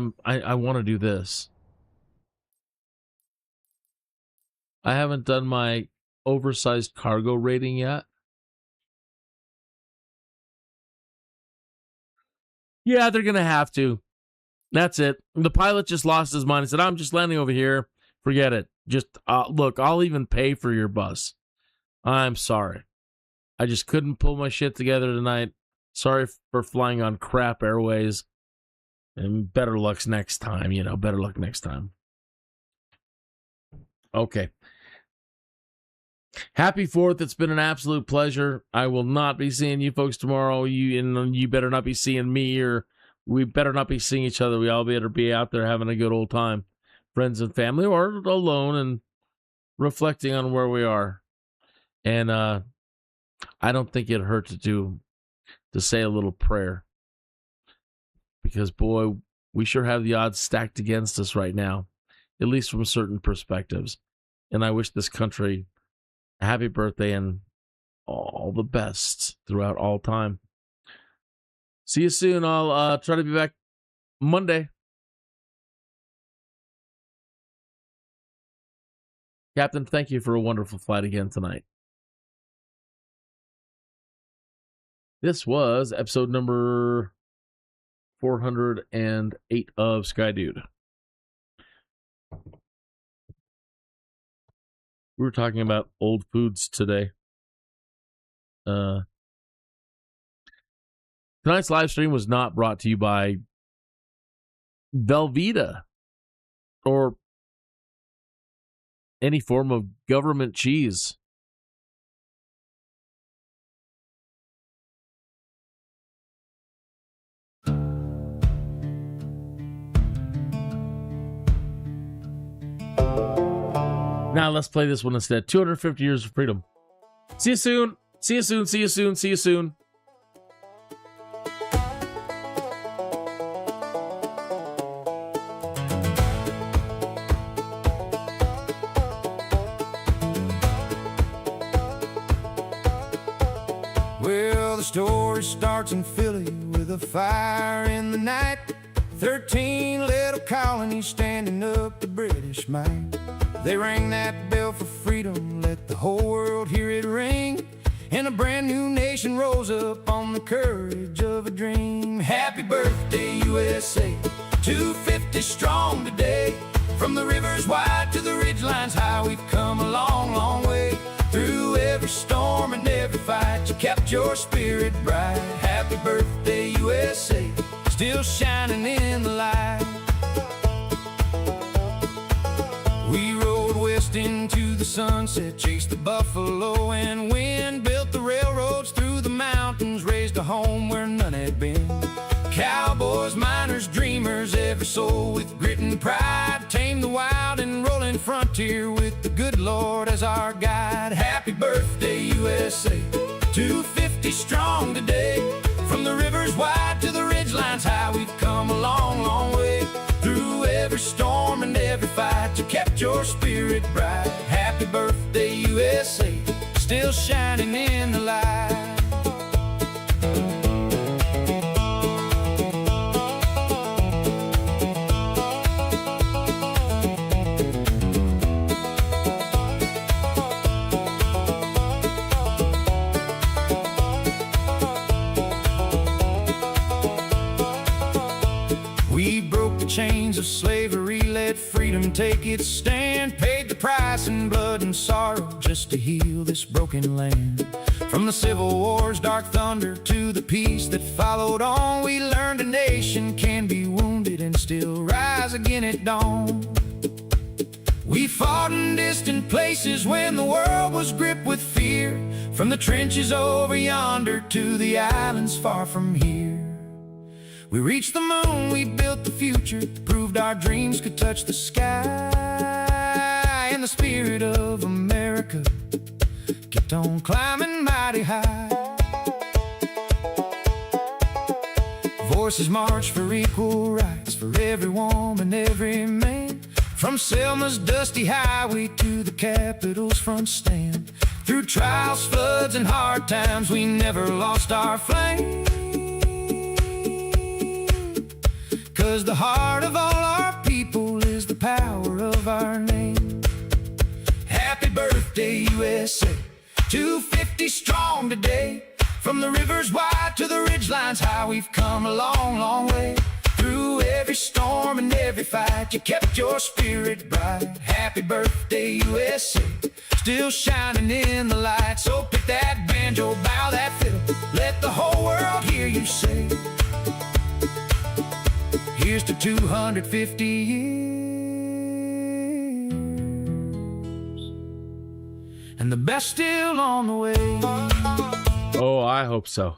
want to do this. I haven't done my oversized cargo rating yet. Yeah, they're gonna have to. That's it. The pilot just lost his mind and said, "I'm just landing over here. Forget it. Just look, I'll even pay for your bus. I'm sorry. I just couldn't pull my shit together tonight. Sorry for flying on crap airways. And better luck next time, better luck next time." Okay. Happy 4th. It's been an absolute pleasure. I will not be seeing you folks tomorrow. You better not be seeing me, or we better not be seeing each other. We all better be out there having a good old time. Friends and family, or alone and reflecting on where we are. And I don't think it hurt to say a little prayer, because boy, we sure have the odds stacked against us right now, at least from certain perspectives. And I wish this country a happy birthday and all the best throughout all time. See you soon. I'll try to be back Monday. Captain, thank you for a wonderful flight again tonight. This was episode number 408 of Skydude. We were talking about old foods today. Tonight's live stream was not brought to you by Velveeta or any form of government cheese. Now let's play this one instead. 250 Years of Freedom. See you soon. See you soon. See you soon. See you soon. Well, the story starts in Philly with a fire in the night. 13 little colonies standing up to British might. They rang that bell for freedom, let the whole world hear it ring. And a brand new nation rose up on the courage of a dream. Happy birthday, USA, 250 strong today. From the rivers wide to the ridgelines high, we've come a long, long way. Through every storm and every fight, you kept your spirit bright. Happy birthday, USA, still shining in the light. We rode west into the sunset, chased the buffalo and wind, built the railroads through the mountains, raised a home where none had been. Cowboys, miners, dreamers, every soul with grit and pride. Tame the wild and rolling frontier with the good Lord as our guide. Happy birthday, USA, 250 strong today. From the rivers wide to the ridgelines high, we've come a long, long way. Through every storm and every fight, you kept your spirit bright. Happy birthday, USA, still shining in the light. We broke the chains of slavery, let freedom take its stand. Paid the price in blood and sorrow just to heal this broken land. From the Civil War's dark thunder to the peace that followed on, we learned a nation can be wounded and still rise again at dawn. We fought in distant places when the world was gripped with fear. From the trenches over yonder to the islands far from here. We reached the moon, we built the future, proved our dreams could touch the sky. And the spirit of America kept on climbing mighty high. Voices march for equal rights for every woman, every man. From Selma's dusty highway to the Capitol's front stand. Through trials, floods, and hard times, we never lost our flame. 'Cause the heart of all our people is the power of our name. Happy birthday, USA, 250 strong today. From the rivers wide to the ridgelines high, we've come a long, long way. Through every storm and every fight, you kept your spirit bright. Happy birthday, USA, still shining in the light. So pick that banjo, bow that fiddle, let the whole world hear you say, here's to 250 years, and the best still on the way. Oh, I hope so.